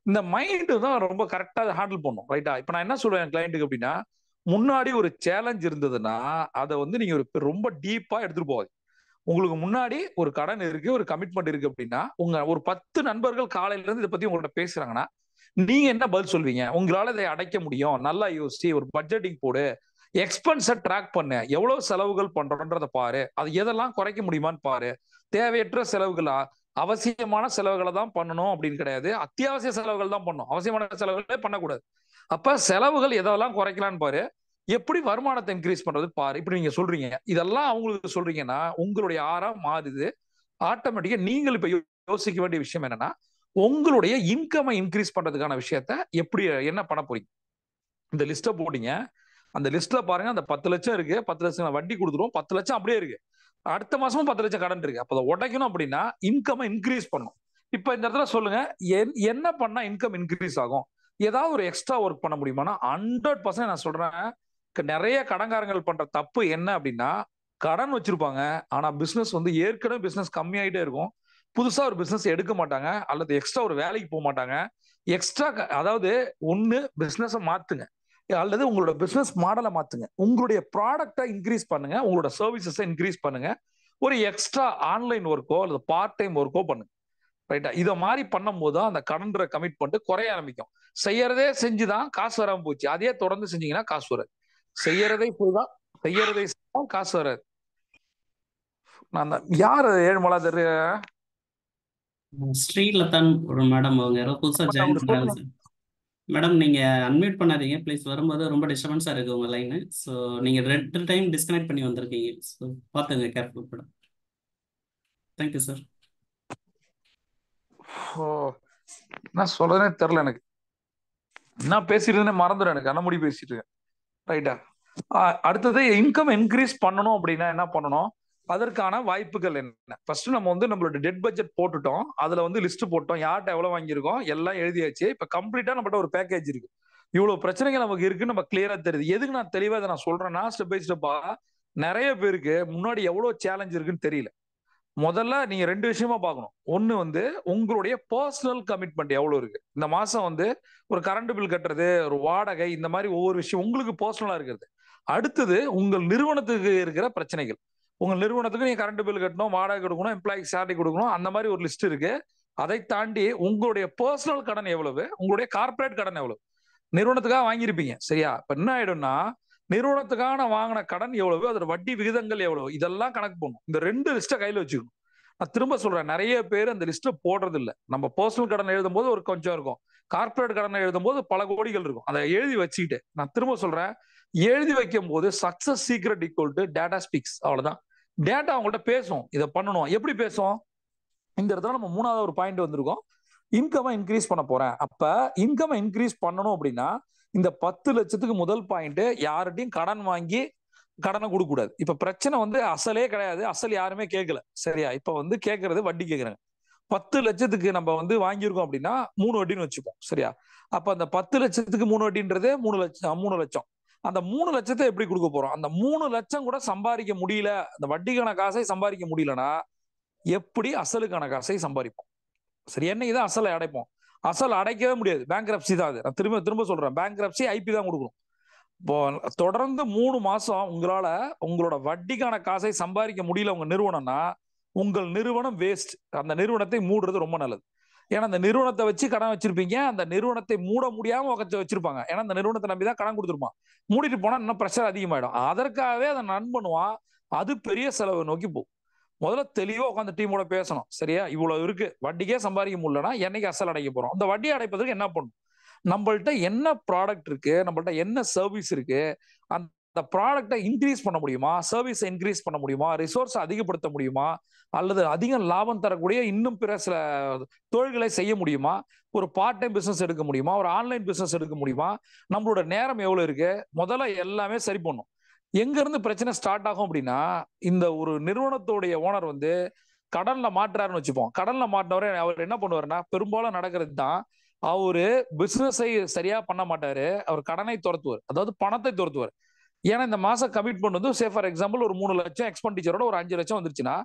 இந்த மைண்ட் தான் ரொம்ப கரெக்டா ஹேண்டில் பண்ணும். ரைட்டா? இப்ப நான் என்ன சொல்றேன் கிளைண்ட்டுக்கு அப்படின்னா, முன்னாடி ஒரு சேலஞ்ச் இருந்ததுன்னா அதை வந்து நீங்க ரொம்ப டீப்பா எடுத்துட்டு போவாது. உங்களுக்கு முன்னாடி ஒரு கடன் இருக்கு, ஒரு கமிட்மெண்ட் இருக்கு அப்படின்னா, உங்க ஒரு 10 நண்பர்கள் காலையில இருந்து இதை பத்தி உங்கள்ட்ட பேசுறாங்கன்னா நீங்க என்ன பதில் சொல்வீங்க? உங்களால இதை அடைக்க முடியும், நல்லா யோசி, ஒரு பட்ஜெட்டிங் போடு, எக்ஸ்பென்ஸை ட்ராக் பண்ணு, எவ்வளவு செலவுகள் பண்றோன்றத பாரு, அது எதெல்லாம் குறைக்க முடியுமான்னு பாரு. தேவையற்ற செலவுகளா, அவசியமான செலவுகளை தான் பண்ணணும் அப்படின்னு கிடையாது, அத்தியாவசிய செலவுகள் தான் பண்ணணும், அவசியமான செலவுகளே பண்ணக்கூடாது. அப்ப செலவுகள் எதெல்லாம் குறைக்கலான்னு பாரு, எப்படி வருமானத்தை இன்க்ரீஸ் பண்றது பாரு. இப்படி நீங்க சொல்றீங்க, இதெல்லாம் அவங்களுக்கு சொல்றீங்கன்னா உங்களுடைய ஆறாம் மாறுது. ஆட்டோமேட்டிக்கா நீங்கள் இப்ப யோசிக்க வேண்டிய விஷயம் என்னன்னா, உங்களுடைய இன்கம் இன்க்ரீஸ் பண்றதுக்கான விஷயத்த எப்படி என்ன பண்ண போறீங்க. இந்த லிஸ்ட போட்டீங்க, அந்த லிஸ்ட்ல பாருங்க, அந்த 10 லட்சம் இருக்கு, 10 லட்சம் வட்டி கொடுத்துரும், 10 லட்சம் அப்படியே இருக்கு, அடுத்த மாசமும் 10 லட்சம் கடன் இருக்கு. அப்ப அதை உடைக்கணும் அப்படின்னா இன்கம் இன்க்ரீஸ் பண்ணணும். இப்ப இந்த இடத்துல சொல்லுங்க, என்ன பண்ணா இன்கம் இன்க்ரீஸ் ஆகும்? ஏதாவது ஒரு எக்ஸ்ட்ரா ஒர்க் பண்ண முடியுமானா 100% நான் சொல்றேன். நிறைய கடன்காரங்கள் பண்ற தப்பு என்ன அப்படின்னா, கடன் வச்சிருப்பாங்க, ஆனா பிசினஸ் வந்து ஏற்கனவே பிசினஸ் கம்மியாயிட்டே இருக்கும், புதுசா ஒரு பிசினஸ் எடுக்க மாட்டாங்க, அல்லது எக்ஸ்ட்ரா ஒரு வேலைக்கு போக மாட்டாங்க. எக்ஸ்ட்ரா அதாவது ஒண்ணு பிசினஸ் மாத்துங்க, அல்லது உங்களோட பிசினஸ் மாடலை மாத்துங்க, உங்களுடைய ப்ராடக்டை இன்க்ரீஸ் பண்ணுங்க, உங்களோட சர்வீசஸை இன்க்ரீஸ் பண்ணுங்க, ஒரு எக்ஸ்ட்ரா ஆன்லைன் ஒர்க்கோ அல்லது பார்ட் டைம் ஒர்க்கோ பண்ணுங்க. ரைட்டா? இதை மாதிரி பண்ணும் போது அந்த கடன்ற கமிட்மெண்ட் குறைய ஆரம்பிக்கும். செய்யறதே செஞ்சுதான் காசு வராம போச்சு, அதே தொடர்ந்து செஞ்சீங்கன்னா காசு வராது. செய்யறதை செய்தான், செய்யறதை செய்தால் காசு வராது. நான் யாரு ஏழுமலா தெரு ஸ்ரீலதன் ஒரு மேடம், அவங்க யாரோ புதுசாக ஜாயின் அவர் பண்ணாங்க சொல்லுங்க. சார். மேடம் நீங்கள் அன்மியூட் பண்ணாதீங்க ப்ளீஸ், வரும்போது ரொம்ப டிஸ்டர்பன்ஸாக இருக்குது உங்கள் லைனு. ஸோ நீங்கள் 2 டைம் டிஸ்கனெக்ட் பண்ணி வந்திருக்கீங்க. ஸோ பார்த்துங்க, கேர்ஃபுல் மேடம். Thank you sir. ஓ, என்ன சொல்றதுனே தெரியல எனக்கு, என்ன பேசிட்டு மறந்துடும் எனக்கு, அண்ணமுடி பேசிட்டு இருக்கேன். ரைட்டா? அடுத்தது இன்கம் இன்க்ரீஸ் பண்ணணும் அப்படின்னா என்ன பண்ணணும், அதற்கான வாய்ப்புகள் என்ன? ஃபர்ஸ்ட் நம்ம வந்து நம்மளோட டெட் பட்ஜெட் போட்டுட்டோம், அதுல வந்து லிஸ்ட் போட்டோம், யார்கிட்ட எவ்வளவு வாங்கியிருக்கோம் எல்லாம் எழுதியாச்சு. இப்ப கம்ப்ளீட்டா நம்மகிட்ட ஒரு பேக்கேஜ் இருக்கு, இவ்வளவு பிரச்சனைகள் நமக்கு இருக்குன்னு நம்ம கிளியரா தெரியுது. எதுக்கு நான் தெளிவா இதை நான் சொல்றேன்னா, ஸ்டெப் பை ஸ்டெப்பா நிறைய பேருக்கு முன்னாடி எவ்வளவு சேலஞ்ச் இருக்குன்னு தெரியல. முதல்ல நீங்க ரெண்டு விஷயமா பார்க்கணும். ஒன்னு வந்து உங்களுடைய பர்சனல் கமிட்மெண்ட் எவ்வளவு இருக்கு. இந்த மாசம் வந்து ஒரு கரண்ட் பில் கட்டுறது, ஒரு வாடகை, இந்த மாதிரி ஒவ்வொரு விஷயம் உங்களுக்கு பர்சனலா இருக்கிறது. அடுத்தது உங்கள் நிறுவனத்துக்கு இருக்கிற பிரச்சனைகள். உங்க நிறுவனத்துக்கு நீங்க கரண்ட் பில் கட்டணும், வாடகை கொடுக்கணும், எம்ப்ளாய்க்கு சேலரி கொடுக்கணும், அந்த மாதிரி ஒரு லிஸ்ட் இருக்கு. அதை தாண்டி உங்களுடைய பர்சனல் கடன் எவ்வளவு, உங்களுடைய கார்பரேட் கடன் எவ்வளவு. நிறுவனத்துக்காக வாங்கியிருப்பீங்க சரியா, இப்ப என்ன ஆயிடும்னா நிறுவனத்துக்கான வாங்கின கடன் எவ்வளவு, அதோட வட்டி விகிதங்கள் எவ்வளவு, இதெல்லாம் கணக்கு பண்ணும். இந்த ரெண்டு லிஸ்ட்டை கையில வச்சுக்கணும். நான் திரும்ப சொல்றேன், நிறைய பேர் அந்த லிஸ்ட்டை போடுறது இல்லை. நம்ம பர்சனல் கடன் எழுதும் போது ஒரு கொஞ்சம் இருக்கும், கார்பரேட் கடன் எழுதும் போது பல கோடிகள் இருக்கும். அதை எழுதி வச்சுக்கிட்டு நான் திரும்ப சொல்றேன், எழுதி வைக்கும் போது success secret equal to data speaks. அவ்வளவுதான். டேட்டா அவங்கள்ட்ட பேசும், இதை பண்ணணும். எப்படி பேசும்? இந்த இடத்துல நம்ம மூணாவது ஒரு பாயிண்ட் வந்திருக்கோம், இன்கம் இன்க்ரீஸ் பண்ண போறேன். அப்ப இன்கம் இன்க்ரீஸ் பண்ணணும் அப்படின்னா இந்த 10 லட்சத்துக்கு முதல் பாயிண்ட், யார்கிட்டையும் கடன் வாங்கி கடனை கொடுக்க கூடாது. இப்ப பிரச்சனை வந்து அசலே கிடையாது, அசல் யாருமே கேட்கல சரியா, இப்ப வந்து கேட்கறது வட்டி கேட்கறாங்க. 10 லட்சத்துக்கு நம்ம வந்து வாங்கியிருக்கோம் அப்படின்னா 3 வட்டின்னு வச்சுப்போம் சரியா. அப்ப அந்த 10 லட்சத்துக்கு 3 வட்டின்றது 3 லட்சம். அந்த 3 லட்சத்தை எப்படி கொடுக்க போறோம்? அந்த 3 லட்சம் கூட சம்பாதிக்க முடியல, அந்த வட்டிக்கான காசை சம்பாதிக்க முடியலன்னா எப்படி அசலுக்கான காசை சம்பாதிப்போம்? சரி, என்னைக்குதான் அசலை அடைப்போம்? அசல் அடைக்கவே முடியாது, பேங்க்ரப்சி தான் அது. நான் திரும்ப திரும்ப சொல்றேன், பேங்க்ரப்சி ஐபி தான் கொடுக்கணும். இப்போ தொடர்ந்து 3 மாசம் உங்களால உங்களோட வட்டிக்கான காசை சம்பாதிக்க முடியல உங்க நிறுவனம்னா, உங்கள் நிறுவனம் வேஸ்ட். அந்த நிறுவனத்தை மூடுறது ரொம்ப நல்லது. ஏன்னா அந்த நிறுவனத்தை வச்சு கடன் வச்சிருப்பீங்க, அந்த நிறுவனத்தை மூட முடியாம வச்சிருப்பாங்க. ஏன்னா அந்த நிறுவனத்தை நம்பிதான் கடன் கொடுத்துருப்பான். மூடிட்டு போனா இன்னும் பிரஷர் அதிகமாயிடும். அதற்காகவே அதை நன் பண்ணுவான், அது பெரிய செலவு நோக்கி போகும். முதல்ல தெளிவா உட்காந்து டீமோட பேசணும் சரியா. இவ்வளவு இருக்கு, வட்டிக்கே சம்பாதிக்க முடியலன்னா என்னைக்கு அசல் அடைக்க போறோம்? அந்த வட்டி அடைப்பதற்கு என்ன பண்ணும்? நம்மள்ட்ட என்ன ப்ராடக்ட் இருக்கு, நம்மள்ட்ட என்ன சர்வீஸ் இருக்கு, அந்த ப்ராடக்டை இன்க்ரீஸ் பண்ண முடியுமா, சர்வீஸ் இன்க்ரீஸ் பண்ண முடியுமா, ரிசோர்ஸ் அதிகப்படுத்த முடியுமா, அல்லது அதிக லாபம் தரக்கூடிய இன்னும் பிற சில தொழில்களை செய்ய முடியுமா, ஒரு பார்ட் டைம் பிசினஸ் எடுக்க முடியுமா, ஒரு ஆன்லைன் பிசினஸ் எடுக்க முடியுமா, நம்மளோட நேரம் எவ்வளவு இருக்கு, முதல்ல எல்லாமே சரி பண்ணும். எங்க இருந்து பிரச்சனை ஸ்டார்ட் ஆகும் அப்படின்னா, இந்த ஒரு நிறுவனத்துடைய ஓனர் வந்து கடன்ல மாட்டுறாருன்னு வச்சுப்போம். கடன்ல மாட்டினவரை அவர் என்ன பண்ணுவாருன்னா, பெரும்பாலும் நடக்கிறது தான், அவரு பிசினஸை சரியா பண்ண மாட்டாரு, அவர் கடனை துரத்துவார், அதாவது பணத்தை துரத்துவார். ஏன்னா இந்த மாசம் கமிட்மெண்ட் வந்து சே ஃபார் எக்ஸாம்பிள் ஒரு 3 லட்சம் எக்ஸ்பெண்டிச்சரோட ஒரு 5 லட்சம் வந்துருச்சுன்னா,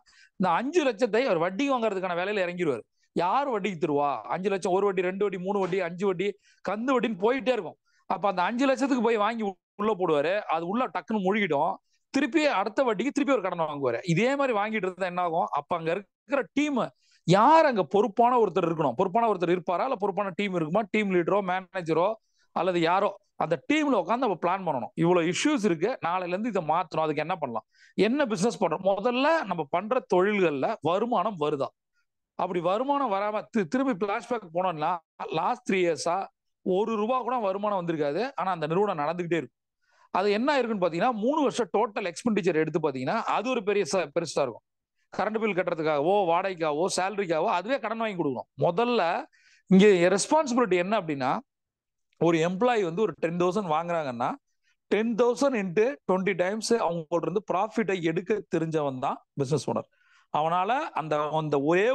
இந்த 5 லட்சத்தை அவர் வட்டி வாங்குறதுக்கான வேலையில இறங்கிடுவார். யார் வட்டிக்கு தருவா? 5 லட்சம், ஒரு வட்டி, 2 வட்டி, 3 வட்டி, 5 வட்டி, கந்து வட்டின்னு போயிட்டே இருக்கும். அப்ப அந்த 5 லட்சத்துக்கு போய் வாங்கி உள்ள போடுவாரு, அது உள்ள டக்குன்னு முழுகிடும். திருப்பி அடுத்த வட்டிக்கு திருப்பி ஒரு கடன் வாங்குவாரு. இதே மாதிரி வாங்கிட்டு இருந்தா என்ன ஆகும்? அப்ப அங்க இருக்கிற டீம் யார், அங்க பொறுப்பான ஒருத்தர் இருக்கணும். பொறுப்பான ஒருத்தர் இருப்பாரா, இல்ல பொறுப்பான டீம் இருக்குமா, டீம் லீடரோ மேனேஜரோ அல்லது யாரோ, அந்த டீம்ல உட்காந்து நம்ம பிளான் பண்ணணும். இவ்வளவு இஷ்யூஸ் இருக்கு, நாளையில இருந்து இதை மாற்றணும், அதுக்கு என்ன பண்ணலாம், என்ன பிசினஸ் பண்றோம். முதல்ல நம்ம பண்ற தொழில்கள்ல வருமானம் வருதா? அப்படி வருமானம் வராம திரும்பி பிளாஷ்பேக் போனோம்னா, லாஸ்ட் 3 இயர்ஸா ₹1 கூட வருமானம் வந்திருக்காது, ஆனா அந்த நிறுவனம் நடந்துகிட்டே இருக்கும். அது என்ன இருக்குன்னு பாத்தீங்கன்னா, 3 வருஷம் டோட்டல் எக்ஸ்பெண்டிச்சர் எடுத்து பாத்தீங்கன்னா அது ஒரு பெருசா இருக்கும். கரண்ட் பில் கட்டுறதுக்காகவோ, வாடகைக்காகவோ, சேலரிக்காகவோ அதுவே கடன் வாங்கி கொடுக்கணும். முதல்ல இங்க ரெஸ்பான்சிபிலிட்டி என்ன அப்படின்னா, ஒரு எம்ப்ளாயி வந்து ஒரு 10,000 வாங்குறாங்கன்னா 10,000 இன்ட்டு 20 டைம்ஸ் அவங்கள்ட்ட இருந்து ப்ராஃபிட்டை எடுக்க தெரிஞ்சவன் தான் பிசினஸ் ஓனர். அவனால அந்த அந்த ஒரே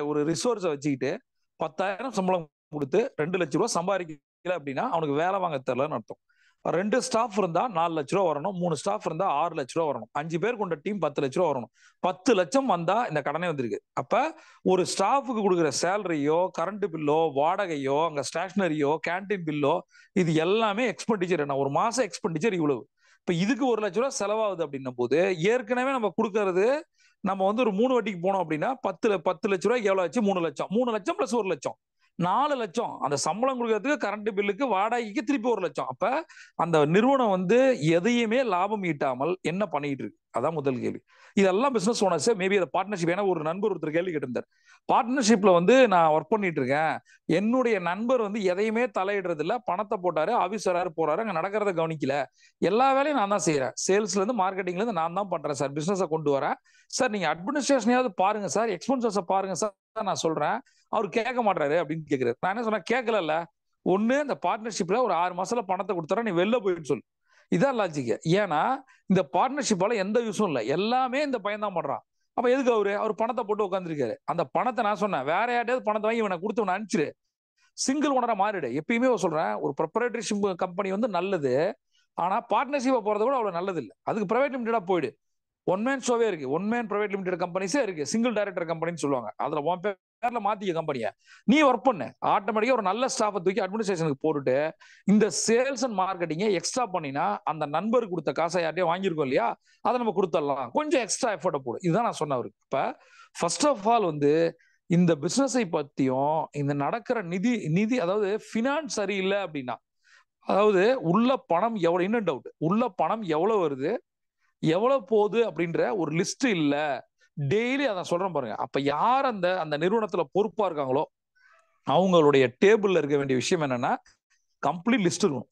ஒரு ரிசோர்ஸை வச்சுக்கிட்டு 10,000 சம்பளம் கொடுத்து 2 லட்ச ரூபா சம்பாதிக்கல அப்படின்னா அவனுக்கு வேலை வாங்க தெரியலன்னு அர்த்தம். 2 ஸ்டாஃப் இருந்தா 4 லட்ச ரூபா வரணும், 3 ஸ்டாஃப் இருந்தா 6 லட்ச ரூபா வரணும், 5 பேர் கொண்ட டீம் 10 லட்ச ரூபா வரணும். 10 லட்சம் வந்தா இந்த கடனே வந்திருக்கு. அப்ப ஒரு ஸ்டாஃபுக்கு கொடுக்குற சேலரியோ, கரண்ட் பில்லோ, வாடகையோ, அங்க ஸ்டேஷனரியோ, கேன்டீன் பில்லோ, இது எல்லாமே எக்ஸ்பெண்டிச்சர். என்ன, ஒரு மாசம் எக்ஸ்பெண்டிச்சர் இவ்வளவு. இப்ப இதுக்கு 1 லட்ச ரூபா செலவாகுது அப்படின்னும் போது, ஏற்கனவே நம்ம கொடுக்கறது, நம்ம வந்து ஒரு 3 வட்டிக்கு போனோம் அப்படின்னா 10 லட்ச ரூபாய்க்கு எவ்வளவு ஆச்சு? 3 லட்சம். 3 லட்சம் பிளஸ் 1 லட்சம், 4 லட்சம். அந்த சம்பளம் கொடுக்கறதுக்கு, கரண்ட் பில்லுக்கு, வாடகைக்கு திருப்பி 1 லட்சம். அப்ப அந்த நிறுவனம் வந்து எதையுமே லாபம் ஈட்டாமல் என்ன பண்ணிட்டு இருக்கு? அதான் முதல் கேள்வி. இதெல்லாம் பிசினஸ் ஓனர்ஸ் மேபி அதை பார்ட்னர்ஷிப், ஏன்னா ஒரு நண்பர் ஒருத்தர் கேள்வி கேட்டிருந்தார், பார்ட்னர்ஷிப்ல வந்து நான் ஒர்க் பண்ணிட்டு இருக்கேன், என்னுடைய நண்பர் வந்து எதையுமே தலையிடுறது இல்ல, பணத்தை போட்டாரு, ஆபீஸ் வராரு போறாரு, அங்க நடக்கிறத கவனிக்கல, எல்லா வேலையும் நான் தான் செய்யறேன், சேல்ஸ்ல இருந்து மார்க்கெட்டிங்ல இருந்து நான் தான் பண்றேன் சார், பிசினஸை கொண்டு வரேன் சார், நீங்க அட்மினிஸ்ட்ரேஷனையாவது பாருங்க சார், எக்ஸ்பென்சஸ் பாருங்க சார், நான் சொல்றேன், அவர் கேட்க மாட்டாரு அப்படின்னு கேட்கிறாரு. நான் என்ன சொன்னேன், கேட்கல, ஒண்ணு இந்த பார்ட்னர்ஷிப்ல ஒரு 6 மாசத்துல பணத்தை கொடுத்தா நீ வெளில போயிட்டு சொல்லு, இதான் லாஜிக். ஏன்னா இந்த பார்ட்னர்ஷிப்பால எந்த யூஸும் இல்லை, எல்லாமே இந்த பையன் தான் பண்றான். அப்ப எதுக்கு அவர் பணத்தை போட்டு உட்காந்துருக்காரு? அந்த பணத்தை நான் சொன்னேன், வேற யார்ட்டையாவது பணத்தை வாங்கி இவனை கொடுத்து இவனை அனுப்பிச்சிரு, சிங்கிள் ஓனரா மாறிடு. எப்பயுமே சொல்றேன், ஒரு ப்ரொப்ரைட்டர்ஷிப் கம்பெனி வந்து நல்லது, ஆனா பார்ட்னர்ஷிப்பை போறத கூட அவ்வளவு நல்லது இல்லை. அதுக்கு பிரைவேட் லிமிடெடா போயிடு. ஒன் மேன் ஷோவே இருக்கு, ஒன் மேன் பிரைவேட் லிமிடெட் கம்பெனிஸே இருக்கு, சிங்கிள் டைரக்டர் கம்பெனின்னு சொல்லுவாங்க. அதுல உன் பேர்ல மாத்திக்க கம்பெனியை, நீ ஒர்க் பண்ணு. ஆட்டோமேட்டிக்கா ஒரு நல்ல ஸ்டாஃபை தூக்கி அட்மினிஸ்ட்ரேஷனுக்கு போட்டுட்டு இந்த சேல்ஸ் அண்ட் மார்க்கெட்டிங்கை எக்ஸ்ட்ரா பண்ணினா அந்த நண்பருக்கு கொடுத்த காசை யார்ட்டையும் வாங்கியிருக்கோம் இல்லையா, அதை நம்ம கொடுத்துடலாம், கொஞ்சம் எக்ஸ்ட்ரா எஃபோர்ட்டை போடு. இதுதான் நான் சொன்னவரு. இப்ப ஃபர்ஸ்ட் ஆஃப் ஆல் வந்து இந்த பிசினஸை பத்தியும் இந்த நடக்கிற நிதி அதாவது பினான்ஸ் சரியில்லை அப்படின்னா, அதாவது உள்ள பணம் எவ்வளவு, இன்னும் டவுட், உள்ள பணம் எவ்வளவு வருது எவ்வளவு போகுது அப்படின்ற ஒரு லிஸ்ட் இல்ல, டெய்லி அதான் சொல்றேன் பாருங்க. அப்ப யார் அந்த அந்த நிறுவனத்துல பொறுப்பா இருக்காங்களோ அவங்களுடைய டேபிள்ல இருக்க வேண்டிய விஷயம் என்னன்னா கம்ப்ளீட் லிஸ்ட் இருக்கணும்.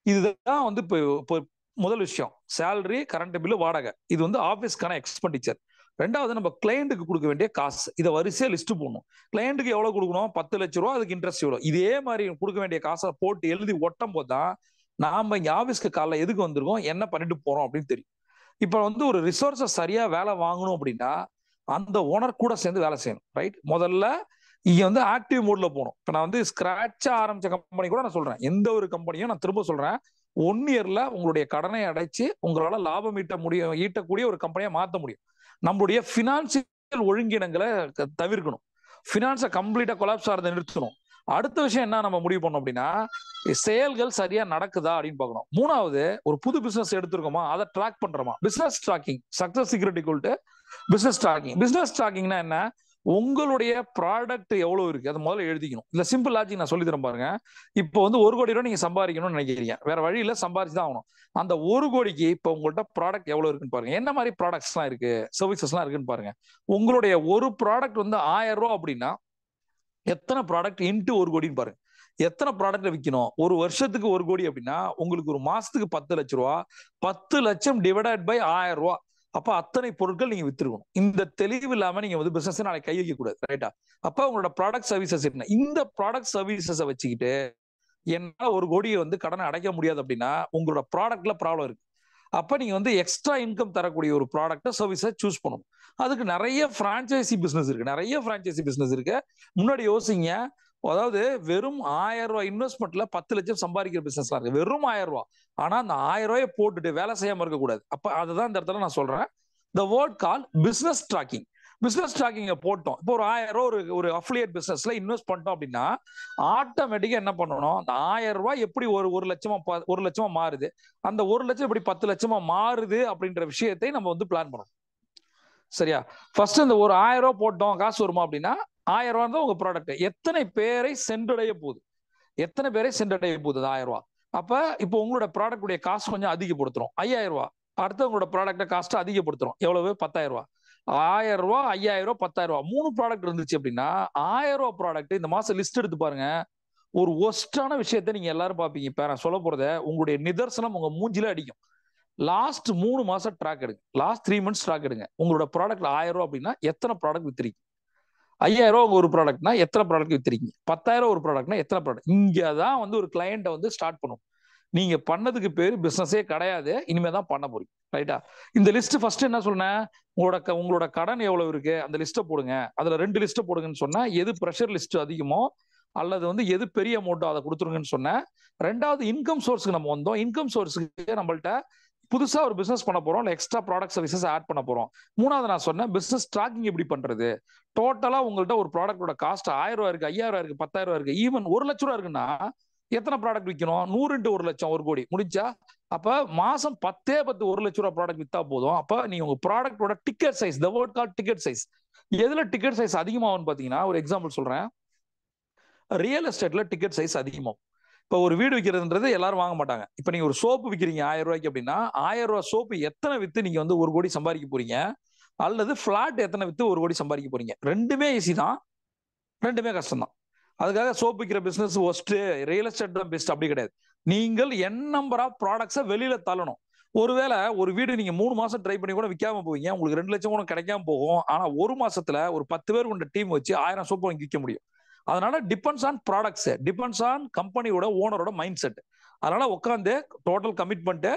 இதுதான் வந்து இப்போ முதல் விஷயம். சேலரி, கரண்ட் பில்லு, வாடகை, இது வந்து ஆபீஸ்க்கான எக்ஸ்பெண்டிச்சர். ரெண்டாவது நம்ம கிளையண்ட்டுக்கு கொடுக்க வேண்டிய காசு, இதை வரிசையா லிஸ்ட் போடணும். கிளையண்ட்டுக்கு எவ்வளவு கொடுக்கணும், 10 லட்ச ரூபா, அதுக்கு இன்ட்ரெஸ்ட் எவ்வளவு, இதே மாதிரி கொடுக்க வேண்டிய காசை போட்டு எழுதி ஒட்டும் போதுதான் நாம இங்க ஆபீஸ்க்கு காலைல எதுக்கு வந்திருக்கோம், என்ன பண்ணிட்டு போறோம் அப்படின்னு தெரியும். இப்ப வந்து ஒரு ரிசோர்ஸை சரியா வேலை வாங்கணும் அப்படின்னா அந்த ஓனர் கூட சேர்ந்து வேலை செய்யணும். ரைட், முதல்ல இங்க வந்து ஆக்டிவ் மோட்ல போகணும். இப்ப நான் வந்து ஸ்கிராச்சா ஆரம்பிச்ச கம்பெனி கூட நான் சொல்றேன், எந்த ஒரு கம்பெனியும் நான் திரும்ப சொல்றேன், 1 இயர்ல உங்களுடைய கடனை அடைச்சு உங்களால லாபம் ஈட்டக்கூடிய ஒரு கம்பெனியா மாற்ற முடியும். நம்மளுடைய பினான்சியல் ஒழுங்கினங்களை தவிர்க்கணும், பினான்ஸை கம்ப்ளீட்டா கொலாப்ஸ் ஆகிறத நிறுத்தணும். அடுத்த விஷயம் என்ன நம்ம முடிவு பண்ணோம் அப்படின்னா, செயல்கள் சரியா நடக்குதா அப்படின்னு பார்க்கணும். மூணாவது, ஒரு புது பிசினஸ் எடுத்திருக்கோமா அதை ட்ராக் பண்றோமா. Business tracking, success secret equal business tracking. Business ட்ராக்கிங்னா என்ன, உங்களுடைய ப்ராடக்ட் எவ்வளவு இருக்கு அதை முதல்ல எழுதிக்கணும். இல்ல சிம்பிள் லாஜிக் நான் சொல்லி தரேன் பாருங்க. இப்போ வந்து 1 கோடி ரூபாய் நீங்க சம்பாதிக்கணும்னு நினைக்கிறீங்க, வேற வழி இல்ல, சம்பாதிச்சு தான் ஆகணும். அந்த 1 கோடிக்கு இப்போ உங்கள்கிட்ட ப்ராடக்ட் எவ்வளவு இருக்குன்னு பாருங்க, என்ன மாதிரி ப்ராடக்ட்ஸ் எல்லாம் இருக்கு, சர்வீசஸ் எல்லாம் இருக்குன்னு பாருங்க. உங்களுடைய ஒரு ப்ராடக்ட் வந்து 1000 ரூபாய் அப்படின்னா எத்தனை ப்ராடக்ட் இன்ட்டு 1 கோடின்னு பாருங்க. எத்தனை ப்ராடக்ட் விற்கணும், ஒரு வருஷத்துக்கு 1 கோடி அப்படின்னா உங்களுக்கு ஒரு மாசத்துக்கு 10 லட்சம் ரூபா, 10 லட்சம் டிவைடட் பை 1000 ரூபாய், அப்ப அத்தனை பொருட்கள் நீங்க வித்துருக்கணும். இந்த தெளிவு இல்லாம நீங்க வந்து பிசினஸ் நாளைக்கு கை வைக்க கூடாது. ரைட்டா? அப்ப உங்களோட ப்ராடக்ட் சர்வீசஸ் என்ன, இந்த ப்ராடக்ட் சர்வீசஸை வச்சுக்கிட்டு என்னால 1 கோடியை வந்து கடனை அடைக்க முடியாது அப்படின்னா உங்களோட ப்ராடக்ட்ல ப்ராப்ளம் இருக்கு. அப்ப நீங்க வந்து எக்ஸ்ட்ரா இன்கம் தரக்கூடிய ஒரு ப்ராடக்ட் சர்வீஸை சூஸ் பண்ணணும். அதுக்கு நிறைய பிரான்ச்சைசி பிசினஸ் இருக்கு, நிறைய பிரான்ச்சைசி பிசினஸ் இருக்கு. முன்னாடி யோசிங்க, அதாவது வெறும் 1000 ரூபாய் இன்வெஸ்ட்மெண்ட்ல 10 லட்சம் சம்பாதிக்கிற பிசினஸ்லாம் இருக்கு, வெறும் 1000 ரூபாய். ஆனா அந்த 1000 ரூபாயை போட்டுட்டு வேலை செய்யாம இருக்கக்கூடாது. அப்ப அதுதான் இந்த இடத்துல நான் சொல்றேன், the word call business tracking. Business ட்ராக்கிங்க போட்டோம், இப்போ ஒரு 1000 ரூபாய் ஒரு அஃபிலியேட் பிசினஸ்ல இன்வெஸ்ட் பண்ணிட்டோம் அப்படின்னா ஆட்டோமேட்டிக்கா என்ன பண்ணணும், அந்த 1000 ரூபாய் எப்படி ஒரு லட்சமா மாறுது, அந்த 1 லட்சம் எப்படி 10 லட்சமா மாறுது அப்படின்ற விஷயத்தை நம்ம வந்து பிளான் பண்ணணும். சரியா? ஃபர்ஸ்ட் இந்த ஒரு 1000 ரூபாய் போட்டோம், காசு வருமா அப்படின்னா 1000 ரூபாய் தான் உங்க ப்ராடக்ட், எத்தனை பேரை சென்றடைய போகுது, எத்தனை பேரை சென்றடைய போகுது 1000 ரூபாய். அப்ப இப்போ உங்களோட ப்ராடக்ட் உடைய காசு கொஞ்சம் அதிகப்படுத்துறோம், 5000 ரூபாய். அடுத்து உங்களோட ப்ராடக்ட் காஸ்ட் அதிகப்படுத்துறோம், எவ்வளவு, 10000 ரூபாய். 1000 ரூபாய், 5000 ரூபாய், 10000 ரூபாய், 3 ப்ராடக்ட் இருந்துச்சு அப்படின்னா 1000 ரூபாய் ப்ராடக்ட் இந்த மாசம் லிஸ்ட் எடுத்து பாருங்க. ஒரு ஒஸ்டான விஷயத்த நீங்க எல்லாரும் பாப்பீங்க. இப்ப நான் சொல்ல போறத உங்களுடைய நிதர்சனம் உங்க மூஞ்சில அடிக்கும். லாஸ்ட் 3 மாசம் ட்ராக் எடுங்க, லாஸ்ட் 3 மந்த்ஸ் ட்ராக் எடுங்க. உங்களோட ப்ராடக்ட் 1000 ரூபாய் அப்படின்னா எத்தனை ப்ராடக்ட் வித்துறீங்க, 5000 ரூபாய் ஒரு ப்ராடக்ட்னா எத்தனை ப்ராடக்ட் வித்துறீங்க, 10000 ஒரு ப்ராடக்ட்னா எத்தனை ப்ராடக்ட். இங்கதான் வந்து ஒரு கிளையண்ட்டை வந்து ஸ்டார்ட் பண்ணும். நீங்க பண்ணதுக்கு பேரு பிசினஸே கிடையாது, இனிமே தான் பண்ண போறீங்க. ரைட்டா? இந்த லிஸ்ட் ஃபர்ஸ்ட் என்ன சொன்னேன், உங்களோட கடன் எவ்வளவு இருக்கு அந்த லிஸ்ட்டை போடுங்க. அதுல 2 லிஸ்ட்டை போடுங்கன்னு சொன்னா, எது ப்ரெஷர் லிஸ்ட் அதிகமோ அல்லது வந்து எது பெரிய அமௌண்ட்டோ அதை கொடுத்துருங்கன்னு சொன்னேன். ரெண்டாவது இன்கம் சோர்ஸ்க்கு நம்ம வந்தோம். இன்கம் சோர்ஸுக்கு நம்மள்ட்ட புதுசா ஒரு பிசினஸ் பண்ண போறோம், இல்ல எக்ஸ்ட்ரா ப்ராடக்ட் சர்வீசஸ் ஆட் பண்ண போறோம். மூணாவது நான் சொன்னேன் பிசினஸ் ட்ராக்கிங் எப்படி பண்றது. டோட்டலா உங்கள்ட்ட ஒரு ப்ராடக்டோட காஸ்ட் 1000 ரூபாய் இருக்கு, 5000 இருக்கு, 10000 இருக்கு, ஈவன் 1 லட்சம் ரூபாய் இருக்குன்னா எத்தனை ப்ராடக்ட் விற்கணும், 100 × 1 லட்சம், 1 கோடி முடிஞ்சா. அப்ப மாசம் 10 1 லட்சம் ரூபாய் ப்ராடக்ட் வித்தா போதும். அப்ப நீங்க உங்க ப்ராடக்டோட ticket size, the word call ticket size, எதுல டிக்கெட் சைஸ் அதிகமாகும் பாத்தீங்கன்னா, ஒரு எக்ஸாம்பிள் சொல்றேன், ரியல் எஸ்டேட்ல டிக்கெட் சைஸ் அதிகமாகும். இப்போ ஒரு வீடு விற்கிறதுன்றது எல்லாரும் வாங்க மாட்டாங்க. இப்போ நீங்க ஒரு சோப்பு விற்கிறீங்க 1000 ரூபாய்க்கு அப்படின்னா 1000 ரூபாய் சோப்பு எத்தனை வித்து நீங்க வந்து 1 கோடி சம்பாதிக்க போறீங்க, அல்லது பிளாட் எத்தனை வித்து 1 கோடி சம்பாதிக்க போறீங்க. ரெண்டுமே ஈஸி தான், ரெண்டுமே கஷ்டம் தான். அதுக்காக சோப்பு விற்கிற பிசினஸ் ஒஸ்ட், ரியல் எஸ்டேட் தான் பெஸ்ட் அப்படி கிடையாது. நீங்கள் என் நம்பர் ஆஃப் ப்ராடக்ட்ஸை வெளியில தள்ளணும். ஒருவேளை ஒரு வீடு நீங்க 3 மாசம் ட்ரை பண்ணி கூட விற்காம போவீங்க, உங்களுக்கு 2 லட்சம் கூட கிடைக்காம போகும். ஆனா ஒரு மாசத்துல ஒரு 10 பேர் கொண்ட டீம் வச்சு 1000 சோப்பு வாங்கி விற்க முடியும். அதனால depends on products, depends on கம்பெனியோட ஓனரோட மைண்ட் செட். அதனால உட்காந்து டோட்டல் கமிட்மெண்ட்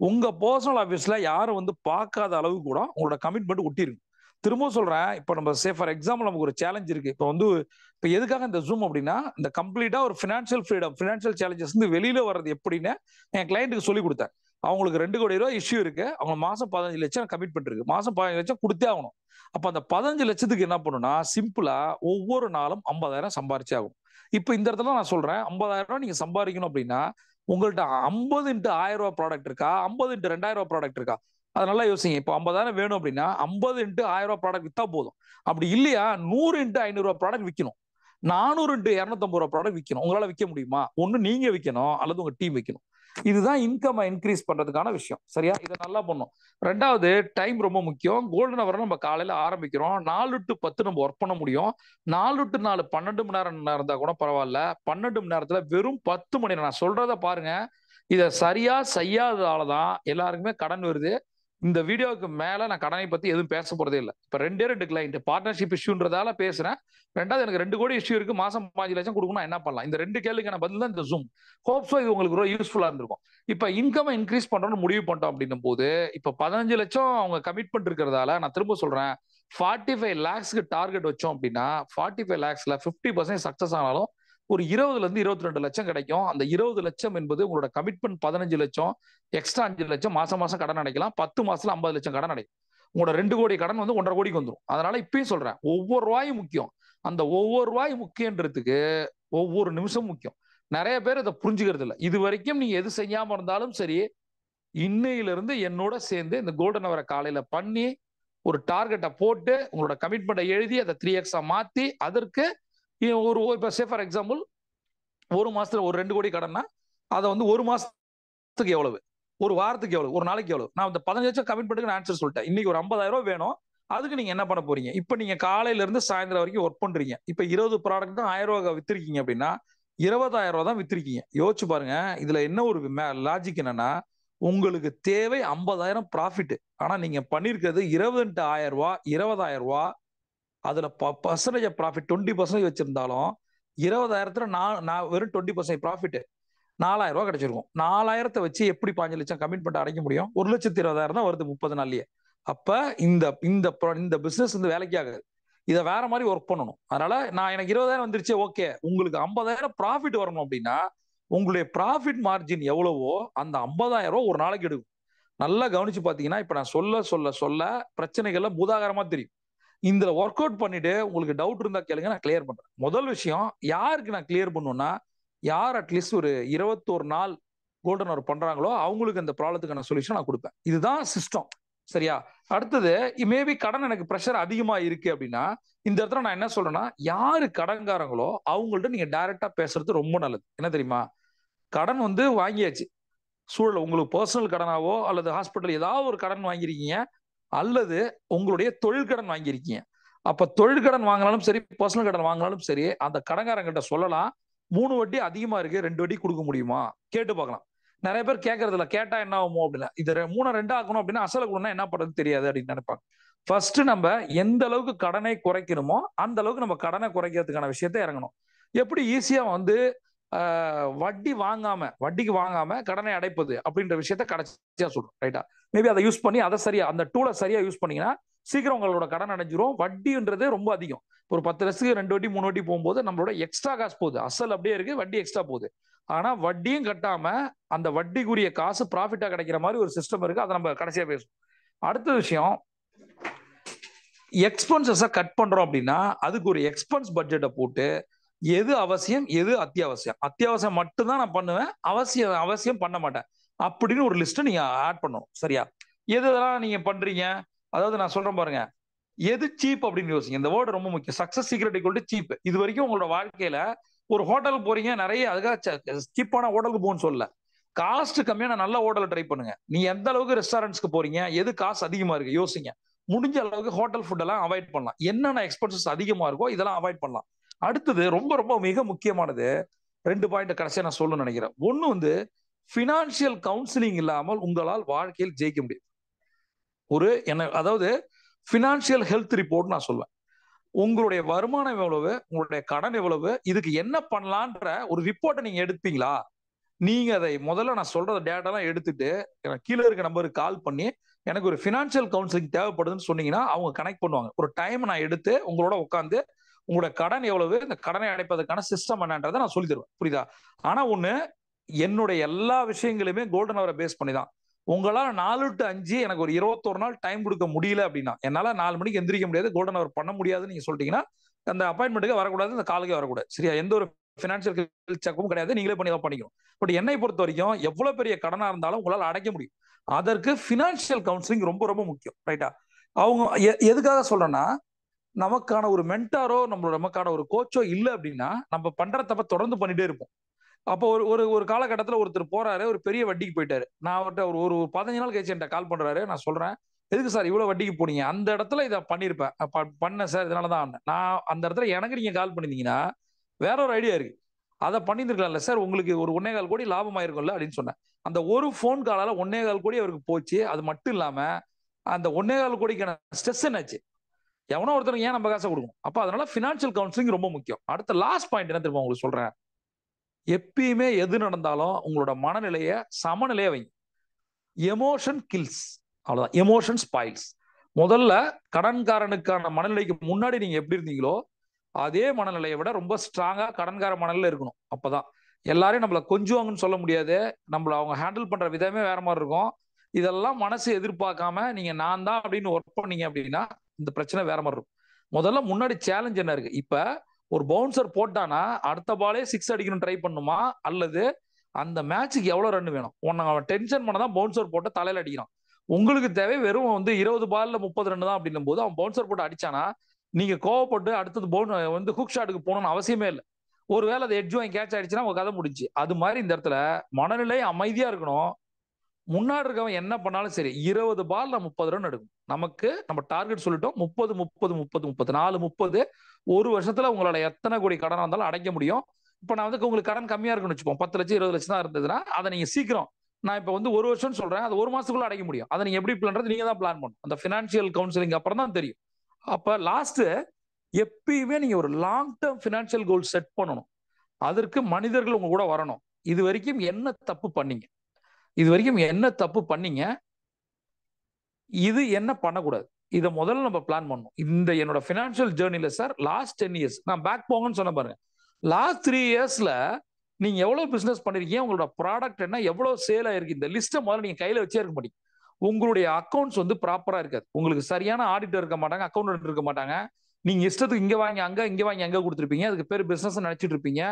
உங்க பர்சனல் ஆஃபீஸ்ல யாரும் வந்து பார்க்காத அளவு கூட உங்களோட கமிட்மெண்ட் ஒட்டிருக்கு. திரும்ப சொல்றேன், இப்போ நம்ம ஃபார் எக்ஸாம்பிள் நமக்கு ஒரு சேலஞ்ச் இருக்கு. இப்போ எதுக்காக இந்த ஜூம் அப்படின்னா, இந்த கம்ப்ளீட்டா ஒரு ஃபினான்ஷியல் ஃப்ரீடம், ஃபினான்ஷியல் சேலஞ்சஸ் வந்து வெளியில வர்றது எப்படின்னு என் கிளைண்ட்டுக்கு சொல்லி கொடுத்தேன். அவங்களுக்கு 2 கோடி ரூபாய் இஷ்யூ இருக்கு, அவங்க மாசம் 15 லட்சம் கமிட்மெண்ட் இருக்கு, மாசம் 15 லட்சம் கொடுத்தே ஆகணும். அப்ப அந்த 15 லட்சத்துக்கு என்ன பண்ணுன்னா, சிம்பிளா ஒவ்வொரு நாளும் 50,000 சம்பாரிச்சே ஆகும். இப்போ இந்த இடத்துல நான் சொல்றேன், 50,000 நீங்க சம்பாதிக்கணும் அப்படின்னா உங்கள்ட்ட 50 இன்ட்டு 1000 ரூபாய் ப்ராடக்ட் இருக்கா, 50 இன்ட்டு 2000 ரூபாய் ப்ராடக்ட் இருக்கா? அது நல்லா யோசிங்க. இப்போ 50,000 வேணும் அப்படின்னா 50 இன்ட்டு 1000 ரூபாய் ப்ராடக்ட் வித்தா போதும். அப்படி இல்லையா 100 இன்ட்டு 500 ரூபாய் ப்ராடக்ட் விற்கணும், 400 இன்ட்டு 250 ரூபாய் ப்ராடக்ட் விற்கணும். உங்களால விற்க முடியுமா? ஒண்ணு நீங்க விற்கணும் அல்லது உங்க டீம் விற்கணும். இதுதான் இன்கம் இன்க்ரீஸ் பண்றதுக்கான விஷயம். சரியா? இதை நல்லா பண்ணும். ரெண்டாவது, டைம் ரொம்ப முக்கியம். கோல்டன் அவர் நம்ம காலையில ஆரம்பிக்கிறோம், 4 டு 10 நம்ம ஒர்க் பண்ண முடியும். 4 டு 4 12 மணி நேரம் இருந்தா கூட பரவாயில்ல. 12 மணி நேரத்துல வெறும் 10 மணி நேரம். நான் சொல்றத பாருங்க. இதை சரியா செய்யாததாலதான் எல்லாருக்குமே கடன் வருது. இந்த வீடியோவுக்கு மேல நான் கடனை பத்தி எதுவும் பேச போறதே இல்லை. இப்ப 2 கிளைண்ட் பார்ட்னர்ஷிப் இஷ்யூன்றதால பேசுறேன். ரெண்டாவது, எனக்கு 2 கோடி இஷ்யூ இருக்கு, மாசம் 5 லட்சம் கொடுக்கணும், என்ன பண்ணலாம்? இந்த 2 கேள்விக்கான பதில் தான் இந்த ஜூம். ஹோப்ஸோ இது உங்களுக்கு ரொம்ப யூஸ்ஃபுல்லா இருந்திருக்கும். இப்ப இன்கம் இன்க்ரீஸ் பண்றோம்னு முடிவு பண்ணிட்டோம் அப்படின்னும் போது, இப்ப 15 லட்சம் அவங்க கமிட்மெண்ட் இருக்கிறதால நான் திரும்ப சொல்றேன், 45 lakhsக்கு டார்கெட் வச்சோம் அப்படின்னா 45 lakhsல 50% சக்சஸ் ஆனாலும் ஒரு 20 இருந்து 22 லட்சம் கிடைக்கும். அந்த 20 லட்சம் என்பது உங்களோட கமிட்மெண்ட் 15 லட்சம், எக்ஸ்ட்ரா 5 லட்சம் மாசம் மாசம் கடன் அடைக்கலாம். 10 மாசத்துல 50 லட்சம் கடன் அடைக்கும். உங்களோட 2 கோடி கடன் வந்து 1.5 கோடிக்கு வந்துடும். அதனால இப்பயும் சொல்றேன், ஒவ்வொரு ரூபாயும் முக்கியம். அந்த ஒவ்வொரு ரூபாய் முக்கியன்றதுக்கு ஒவ்வொரு நிமிஷம் முக்கியம். நிறைய பேர் இதை புரிஞ்சுக்கிறது இல்லை. இது வரைக்கும் நீங்க எது செய்யாம இருந்தாலும் சரி, இன்னையிலிருந்து என்னோட சேர்ந்து இந்த கோல்டன் அவரை காலையில பண்ணி ஒரு டார்கெட்டை போட்டு உங்களோட கமிட்மெண்ட்டை எழுதி அதை 3x மாத்தி அதற்கு ஒரு இப்போ ஃபார் எக்ஸாம்பிள் ஒரு மாசத்துல ஒரு 2 கோடி கடன்னா அதை வந்து ஒரு மாசத்துக்கு எவ்வளவு, ஒரு வாரத்துக்கு எவ்வளவு, ஒரு நாளைக்கு எவ்வளவு? நான் இந்த 15 லட்சம் கமிட்மெண்ட்டுக்கு நான் ஆன்சர் சொல்லிட்டேன். இன்னைக்கு ஒரு 50,000 ரூபாய் வேணும். அதுக்கு நீங்க என்ன பண்ண போறீங்க? இப்ப நீங்க காலையில இருந்து சாயந்தரம் வரைக்கும் ஒர்க் பண்றீங்க. இப்ப 20 ப்ராடக்ட் தான் 1000 ரூபாய் வித்திருக்கீங்க அப்படின்னா 20,000 ரூபாய் தான் வித்திருக்கீங்க. யோசிச்சு பாருங்க. இதுல என்ன ஒரு லாஜிக் என்னன்னா, உங்களுக்கு தேவை 50,000 ப்ராஃபிட். ஆனா நீங்க பண்ணிருக்கிறது 20,000 ரூபாய், 20,000 ரூபாய். அதுல பர்சன்டேஜ் ப்ராஃபிட் 20% வச்சிருந்தாலும் 20,000 நான் வெறும் 20% ப்ராஃபிட் 4,000 ரூபாய் கிடைச்சிருக்கும். 4,000 வச்சு எப்படி 5 லட்சம் கமிட்மெண்ட் அடைக்க முடியும்? 1,20,000 தான் வருது 30 நாள்லயே. அப்ப இந்த இந்த இந்த பிசினஸ் வந்து வேலைக்கு ஆகாது. இதை வேற மாதிரி ஒர்க் பண்ணணும். அதனால நான் எனக்கு 20,000 வந்துருச்சு, ஓகே. உங்களுக்கு 50,000 ப்ராஃபிட் வரணும் அப்படின்னா உங்களுடைய ப்ராஃபிட் மார்ஜின் எவ்வளவோ அந்த 50,000 ரூபாய் ஒரு நாளைக்கு எடுக்கும். நல்லா கவனிச்சு பாத்தீங்கன்னா, இப்ப நான் சொல்ல சொல்ல சொல்ல பிரச்சனைகள்ல பூதாகரமா தெரியும். இந்த ஒர்க் அவுட் பண்ணிட்டு உங்களுக்கு டவுட் இருந்தா கேளுங்க, நான் கிளியர் பண்றேன். முதல் விஷயம், யாருக்கு நான் கிளியர் பண்ணுவேன்னா, யார் அட்லீஸ்ட் ஒரு 21 நாள் கோல்டன் அவர் பண்றாங்களோ அவங்களுக்கு அந்த ப்ராப்ளத்துக்கான சொல்யூஷன் நான் கொடுப்பேன். இதுதான் சிஸ்டம். சரியா? அடுத்தது, மேபி கடன் எனக்கு ப்ரெஷர் அதிகமா இருக்கு அப்படின்னா இந்த இடத்துல நான் என்ன சொல்றேன்னா, யாரு கடன்காரங்களோ அவங்கள்ட்ட நீங்க டைரக்டா பேசுறது ரொம்ப நல்லது. என்ன தெரியுமா? கடன் வந்து வாங்கியாச்சு, சூழல் உங்களுக்கு பர்சனல் கடனாவோ அல்லது ஹாஸ்பிட்டல் ஏதாவது ஒரு கடன் வாங்கியிருக்கீங்க அல்லது உங்களுடைய தொழில் கடன் வாங்கியிருக்கீங்க. அப்ப தொழில் கடன் வாங்கினாலும் சரி, பர்சனல் கடன் வாங்கினாலும் சரி, அந்த கடன்காரங்கிட்ட சொல்லலாம், 3 வட்டி அதிகமா இருக்கு, 2 வட்டி கொடுக்க முடியுமா கேட்டு பார்க்கலாம். நிறைய பேர் கேட்கறது இல்ல, கேட்டா என்ன ஆகுமோ அப்படின்னா, இது 3 2 ஆக்கணும் அப்படின்னா அசல கொடுனா என்ன பண்றது தெரியாது அப்படின்னு நினைப்பாங்க. ஃபர்ஸ்ட் நம்ம எந்த அளவுக்கு கடனை குறைக்கணுமோ அந்த அளவுக்கு நம்ம கடனை குறைக்கிறதுக்கான விஷயத்தை இறங்கணும். எப்படி ஈஸியா வந்து வட்டிக்கு வாங்காம கடனை அடைப்பது அப்படின்ற விஷயத்த கடைசியா சொல்றோம். ரைட்டா? மேபி அதை யூஸ் பண்ணி அதை சரியா அந்த டூலை சரியா யூஸ் பண்ணீங்கன்னா சீக்கிரம் உங்களோட கடன் அடைஞ்சிரும். வட்டின்றது ரொம்ப அதிகம். ஒரு 10 லட்சத்துக்கு 2 வட்டி 3 வட்டி போகும்போது நம்மளோட எக்ஸ்ட்ரா காசு போகுது. அசல் அப்படியே இருக்கு, வட்டி எக்ஸ்ட்ரா போகுது. ஆனா வட்டியும் கட்டாம அந்த வட்டிக்குரிய காசு ப்ராஃபிட்டா கிடைக்கிற மாதிரி ஒரு சிஸ்டம் இருக்கு. அதை நம்ம கடைசியா பேசுவோம். அடுத்த விஷயம், எக்ஸ்பென்சஸை கட் பண்றோம் அப்படின்னா அதுக்கு ஒரு எக்ஸ்பென்ஸ் பட்ஜெட்டை போட்டு எது அவசியம் எது அத்தியாவசியம், அத்தியாவசியம் மட்டும்தான் நான் பண்ணுவேன், அவசியம் பண்ண மாட்டேன் அப்படின்னு ஒரு லிஸ்ட் நீங்க ஆட் பண்ணணும். சரியா? எதெல்லாம் நீங்க பண்றீங்க, அதாவது நான் சொல்றேன் பாருங்க, எது சீப் அப்படின்னு யோசிங்க. இந்த வேர்டு ரொம்ப முக்கியம். Success secret equal to cheap. இது வரைக்கும் உங்களோட வாழ்க்கையில ஒரு ஹோட்டலுக்கு போறீங்க, நிறைய அதுக்காக சீப்பான ஹோட்டலுக்கு போகணும்னு சொல்லல, காஸ்ட் கம்மியான நல்ல ஹோட்டலை ட்ரை பண்ணுங்க. நீ எந்த அளவுக்கு ரெஸ்டாரண்ட்ஸ்க்கு போறீங்க, எது காசு அதிகமா இருக்கு யோசிங்க. முடிஞ்ச அளவுக்கு ஹோட்டல் ஃபுட் எல்லாம் அவாய்ட் பண்ணலாம். என்னென்ன எக்ஸ்பென்சஸ் அதிகமா இருக்கோ இதெல்லாம் அவாய்ட் பண்ணலாம். அடுத்தது, ரொம்ப ரொம்ப மிக முக்கியமானது, 2 பாயிண்ட் கடைசியா நான் சொல்லணும்னு நினைக்கிறேன். ஒண்ணு வந்து, பினான்சியல் கவுன்சிலிங் இல்லாமல் உங்களால் வாழ்க்கையில் ஜெயிக்க முடியும். அதாவது பினான்சியல் ஹெல்த் ரிப்போர்ட் நான் சொல்லுவேன். உங்களுடைய வருமானம் எவ்வளவு, உங்களுடைய கடன் எவ்வளவு, இதுக்கு என்ன பண்ணலான்ற ஒரு ரிப்போர்ட்டை நீங்க எடுப்பீங்களா? நீங்க அதை முதல்ல நான் சொல்ற டேட்டாலாம் எடுத்துட்டு எனக்கு கீழே இருக்க நம்பருக்கு கால் பண்ணி எனக்கு ஒரு ஃபினான்ஷியல் கவுன்சிலிங் தேவைப்படுதுன்னு சொன்னீங்கன்னா அவங்க கனெக்ட் பண்ணுவாங்க. ஒரு டைம் நான் எடுத்து உங்களோட உட்காந்து உங்களோட கடன் எவ்வளவு, இந்த கடனை அடைப்பதற்கான சிஸ்டம் என்னன்றதை நான் சொல்லி தருவேன். புரியுதா? ஆனா ஒண்ணு, என்னுடைய எல்லா விஷயங்களுமே கோல்டன் அவரை பேஸ் பண்ணி தான். உங்களால 4 to 5 எனக்கு ஒரு 21 நாள் டைம் கொடுக்க முடியல அப்படின்னா, என்னால 4 மணிக்கு எந்திரிக்க முடியாது, கோல்டன் அவர் பண்ண முடியாதுன்னு நீங்க சொல்லிட்டீங்கன்னா, அந்த அப்பாயின்மெண்ட்டுக்கு வரக்கூடாது, அந்த காலுக்கே வரக்கூடாது. சரியா? எந்த ஒரு ஃபினான்ஷியல் செக்கும் கிடையாது, நீங்களே பண்ணி தான் பண்ணிக்கணும். பட் என்னை பொறுத்த வரைக்கும் எவ்வளவு பெரிய கடனா இருந்தாலும் உங்களால அடைக்க முடியும். அதற்கு ஃபினான்ஷியல் கவுன்சிலிங் ரொம்ப ரொம்ப முக்கியம். ரைட்டா? அவங்க எதுக்காக சொல்றேன்னா, நமக்கான ஒரு மென்டாரோ நமக்கான ஒரு கோச்சோ இல்ல அப்படின்னா நம்ம பண்ற தப்ப தொடர்ந்து பண்ணிட்டே இருப்போம். அப்போ ஒரு ஒரு ஒரு காலகட்டத்தில் ஒருத்தர் போறாரு, ஒரு பெரிய வட்டிக்கு போயிட்டாரு. நான் அவர்கிட்ட ஒரு ஒரு 15 நாள் கழிச்சு என்கிட்ட கால் பண்றாரு. நான் சொல்றேன், எதுக்கு சார் இவ்வளவு வட்டிக்கு போனீங்க? அந்த இடத்துல இதை பண்ணிருப்பேன், பண்ணேன் சார், இதனாலதான் நான் அந்த இடத்துல எனக்கு நீங்க கால் பண்ணிருந்தீங்கன்னா வேற ஒரு ஐடியா இருக்கு, அதை பண்ணிருக்கலாம்ல சார், உங்களுக்கு ஒரு 1.25 கோடி லாபம் ஆயிருக்கும்ல அப்படின்னு சொன்னேன். அந்த ஒரு போன் காலால 1.25 கோடி அவருக்கு போச்சு. அது மட்டும் இல்லாம அந்த 1.25 கோடிக்கான ஸ்ட்ரெஸ் என்னாச்சு? எவனோ ஒருத்தருக்கு ஏன் நம்ம காசை கொடுக்கணும்? அப்ப அதனால பினான்சியல் கவுன்சிலிங் ரொம்ப முக்கியம். அடுத்த லாஸ்ட் பாயிண்ட் என்ன தெரியுமா உங்களுக்கு சொல்றேன், எப்பயுமே எது நடந்தாலும் உங்களோட மனநிலைய சமநிலைய வைங்க. எமோஷன் கில்ஸ், அவ்வளவுதான். Emotion spoils. முதல்ல கடன்காரனுக்கான மனநிலைக்கு முன்னாடி நீங்க எப்படி இருந்தீங்களோ அதே மனநிலையை விட ரொம்ப ஸ்ட்ராங்கா கடன்கார மனநிலை இருக்கணும். அப்பதான் எல்லாரையும் நம்மள கொஞ்சுவாங்கன்னு சொல்ல முடியாது, நம்மள அவங்க ஹேண்டில் பண்ற விதமே வேற மாதிரி இருக்கும். இதெல்லாம் மனசு எதிர்பார்க்காம நீங்க நான் தான் அப்படின்னு ஒர்க் பண்ணீங்க அப்படின்னா இந்த பிரச்சனை வேற மாதிரி இருக்கும். முதல்ல முன்னாடி சேலஞ்ச் என்ன இருக்கு? இப்ப ஒரு பவுன்சர் போட்டானா அடுத்த பாலே 6 அடிக்கணும் ட்ரை பண்ணுமா, அல்லது அந்த மேட்சுக்கு எவ்வளவு ரன் வேணும்? அவன் டென்ஷன் பண்ணதான் பவுன்சர் போட்டு தலையில அடிக்கிறான். உங்களுக்கு தேவை வெறும் 20 பால்ல 30 ரன் தான் அப்படின்னும் போது அவன் பவுன்சர் போட்டு அடிச்சானா நீங்க கோவப்பட்டு அடுத்தது ஹுக் ஷாட்டுக்கு போகணும்னு அவசியமே இல்லை. ஒருவேளை அது எட்ஜ் வாங்கி கேட்ச் ஆயிடுச்சுன்னா உங்க கதை முடிஞ்சு. அது மாதிரி இந்த இடத்துல மனநிலை அமைதியா இருக்கணும். முன்னாடி இருக்கவன் என்ன பண்ணாலும் சரி 20 பால்ல 30 ரன் எடுக்கும். நமக்கு நம்ம டார்கெட் சொல்லிட்டோம், 30 30 30 34 30. ஒரு வருஷத்துல உங்களால எத்தனை கோடி கடன் இருந்தாலும் அடைக்க முடியும். இப்ப நான் வந்து உங்களுக்கு கடன் கம்மியா இருக்குன்னு வச்சுப்போம், 10 லட்சம் 20 லட்சம் தான் இருந்ததுன்னா அதை நீங்க சீக்கிரம், நான் இப்ப வந்து ஒரு வருஷம் சொல்றேன், அது ஒரு மாசத்துக்குள்ள அடைக்க முடியும். அதை நீங்க எப்படி பிளான் நீங்க தான் பிளான் பண்ணணும். அந்த பினான்சியல் கவுன்சிலிங் அப்புறம் தான் தெரியும். அப்ப லாஸ்ட் எப்பயுமே நீங்க ஒரு long term financial goal set பண்ணணும். அதற்கு மனிதர்கள் உங்க கூட வரணும். இது வரைக்கும் என்ன தப்பு பண்ணீங்க, இது வரைக்கும் என்ன தப்பு பண்ணீங்க, இது என்ன பண்ணக்கூடாது, இதை முதல்ல நம்ம பிளான் பண்ணணும். இந்த என்னோட பினான்சியல் ஜேர்னில சார் லாஸ்ட் 10 இயர்ஸ் நான் பேக் போங்கன்னு சொன்ன பாருங்க. லாஸ்ட் 3 இயர்ஸ்ல நீங்க எவ்வளவு பிசினஸ் பண்ணிருக்கீங்க, உங்களோட ப்ராடக்ட் என்ன, எவ்வளவு சேல் ஆயிருக்கு, இந்த லிஸ்ட்டை முதல்ல நீங்க கையில வச்சே இருக்க மாட்டீங்க. உங்களுடைய அக்கௌண்ட்ஸ் வந்து ப்ராப்பரா இருக்காது. உங்களுக்கு சரியான ஆடிட்டர் இருக்க மாட்டாங்க, அக்கௌண்டன்ட் இருக்க மாட்டாங்க. நீங்க இஷ்டத்துக்கு இங்க வாங்கி அங்க, இங்க வாங்கி அங்க கொடுத்துருப்பீங்க. அதுக்கு பேர் பிசினஸ் நினைச்சிட்டு இருப்பீங்க.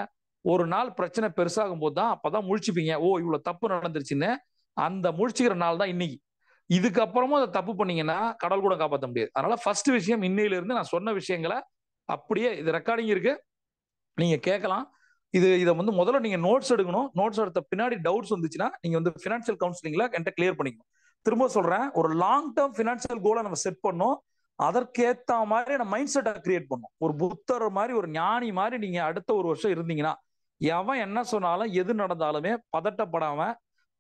ஒரு நாள் பிரச்சனை பெருசாகும் போது தான் அப்பதான் முழிச்சுப்பீங்க, ஓ இவ்வளவு தப்பு நடந்துருச்சுன்னு. அந்த முழிச்சுக்கிற நாள் தான் இன்னைக்கு. இதுக்கப்புறமும் அதை தப்பு பண்ணீங்கன்னா கடல் கூட காப்பாற்ற முடியாது. அதனால ஃபர்ஸ்ட் விஷயம், இன்னையில இருந்து நான் சொன்ன விஷயங்களை அப்படியே, இது ரெக்கார்டிங் இருக்கு, நீங்க கேட்கலாம். இதை வந்து முதல்ல நீங்க நோட்ஸ் எடுக்கணும். நோட்ஸ் எடுத்த பின்னாடி டவுட்ஸ் வந்துச்சுன்னா நீங்க வந்து பினான்சியல் கவுன்சிலிங்ல என்கிட்ட கிளியர் பண்ணிக்கணும். திரும்ப சொல்றேன், ஒரு லாங் டேர்ம் பினான்சியல் கோலை நம்ம செட் பண்ணோம். அதற்கேத்த மாதிரி நம்ம மைண்ட் செட்டை கிரியேட் பண்ணும். ஒரு புத்தர் மாதிரி, ஒரு ஞானி மாதிரி நீங்க அடுத்த ஒரு வருஷம் இருந்தீங்கன்னா எவன் என்ன சொன்னாலும் எது நடந்தாலுமே பதட்டப்படாம,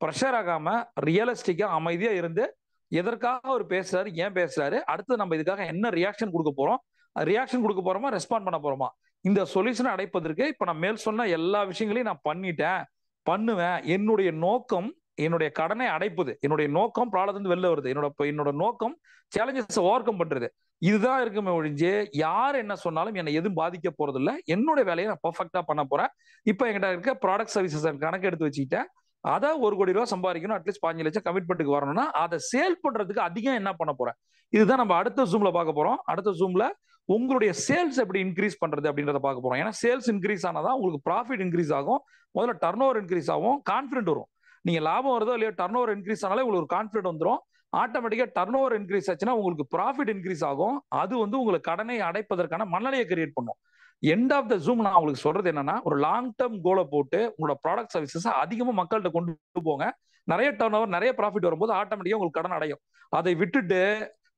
ப்ரெஷர் ஆகாம, ரியலிஸ்டிக்கா அமைதியா இருந்து எதற்காக அவர் பேசுறாரு, ஏன் பேசுறாரு, அடுத்து நம்ம இதுக்காக என்ன ரியாக்ஷன் கொடுக்க போறோம், ரியாக்ஷன் கொடுக்க போறோமா, ரெஸ்பாண்ட் பண்ண போறோமா, இந்த சொல்யூஷனை அடைப்பதற்கு இப்ப நான் மேல் சொன்ன எல்லா விஷயங்களையும் நான் பண்ணிட்டேன், பண்ணுவேன். என்னுடைய நோக்கம் என்னுடைய கடனை அடைப்பது, என்னுடைய நோக்கம் ப்ராப்ளத்துல வெளில வருது, என்னோட நோக்கம் சேலஞ்சஸ் ஓவர் கம் பண்றது. இதுதான் இருக்குமே ஒழிஞ்சு யார் என்ன சொன்னாலும் என்னை எதுவும் பாதிக்க போறது இல்லை. என்னுடைய வேலையை நான் பர்ஃபெக்டா பண்ண போறேன். இப்ப என்கிட்ட இருக்க ப்ராடக்ட் சர்வீசஸ் கணக்கு எடுத்து வச்சுக்கிட்டேன். அதை 1 கோடி ரூபாய் சம்பாதிக்கணும், அட்லீஸ்ட் 15 லட்சம் கமிட்மெண்ட்டுக்கு வரணும்னா அதை சேல் பண்றதுக்கு அதிகம் என்ன பண்ண போறேன், இதுதான் நம்ம அடுத்த ஜூம்ல பார்க்க போறோம். அடுத்த ஜூம்ல உங்களுடைய சேல்ஸ் எப்படி இன்க்ரீஸ் பண்றது அப்படின்றத பார்க்க போறோம். ஏன்னா சேல்ஸ் இன்க்ரீஸ் ஆனாதான் உங்களுக்கு ப்ராஃபிட் இன்க்ரீஸ் ஆகும். முதல்ல டர்ன் ஓவர் இன்க்ரீஸ் ஆகும், கான்ஃபிடென்ட் வரும். நீங்க லாபம் வருதோ இல்லையோ, டர்ன் ஓவர் இன்க்ரீஸ் ஆனாலே உங்களுக்கு ஒரு கான்ஃபிடென்ட் வந்துடும். ஆட்டோமேட்டிக்கா டர்ன் ஓவர் இன்க்ரீஸ் ஆச்சுன்னா உங்களுக்கு ப்ராஃபிட் இன்க்ரீஸ் ஆகும். அது வந்து உங்களுக்கு கடனை அடைப்பதற்கான மனநிலையை கிரியேட் பண்ணும். எண்ட் ஆஃப் த ஜூம் நான் உங்களுக்கு சொல்றது என்னன்னா, ஒரு லாங் டேர்ம் கோலை போட்டு உங்களோட ப்ராடக்ட் சர்வீசஸ் அதிகமா மக்கள்கிட்ட கொண்டு போங்க. நிறைய டர்ன் ஓவர், நிறைய ப்ராஃபிட் வரும்போது ஆட்டோமேட்டிக்கா உங்களுக்கு கடன் அடையும். அதை விட்டுட்டு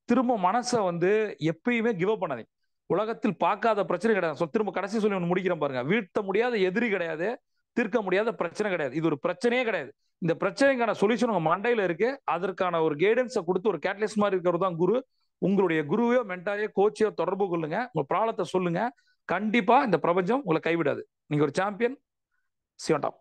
திரும்ப மனசை வந்து எப்பயுமே கிவ் அப் பண்ணாதீங்க. உலகத்தில் பார்க்காத பிரச்சனை கிடையாது. திரும்ப கடைசி சொல்லி ஒன்று முடிக்கிறேன் பாருங்க, வீழ்த்த முடியாத எதிரி கிடையாது, தீர்க்க முடியாத பிரச்சனை கிடையாது. இது ஒரு பிரச்சனையே கிடையாது. இந்த பிரச்சனைக்கான சொல்யூஷன் உங்க மண்டையில இருக்கு. அதற்கான ஒரு கைடன்ஸை கொடுத்து ஒரு கேட்டலிஸ்ட் மாதிரி இருக்கிறது தான் குரு. உங்களுடைய குருவையோ மென்டாரையோ கோச்சையோ தொடர்பு கொள்ளுங்க, உங்க ப்ராப்ளத்தை சொல்லுங்க. கண்டிப்பா இந்த பிரபஞ்சம் உங்களை கைவிடாது. நீங்க ஒரு சாம்பியன். சிவன் டாப்.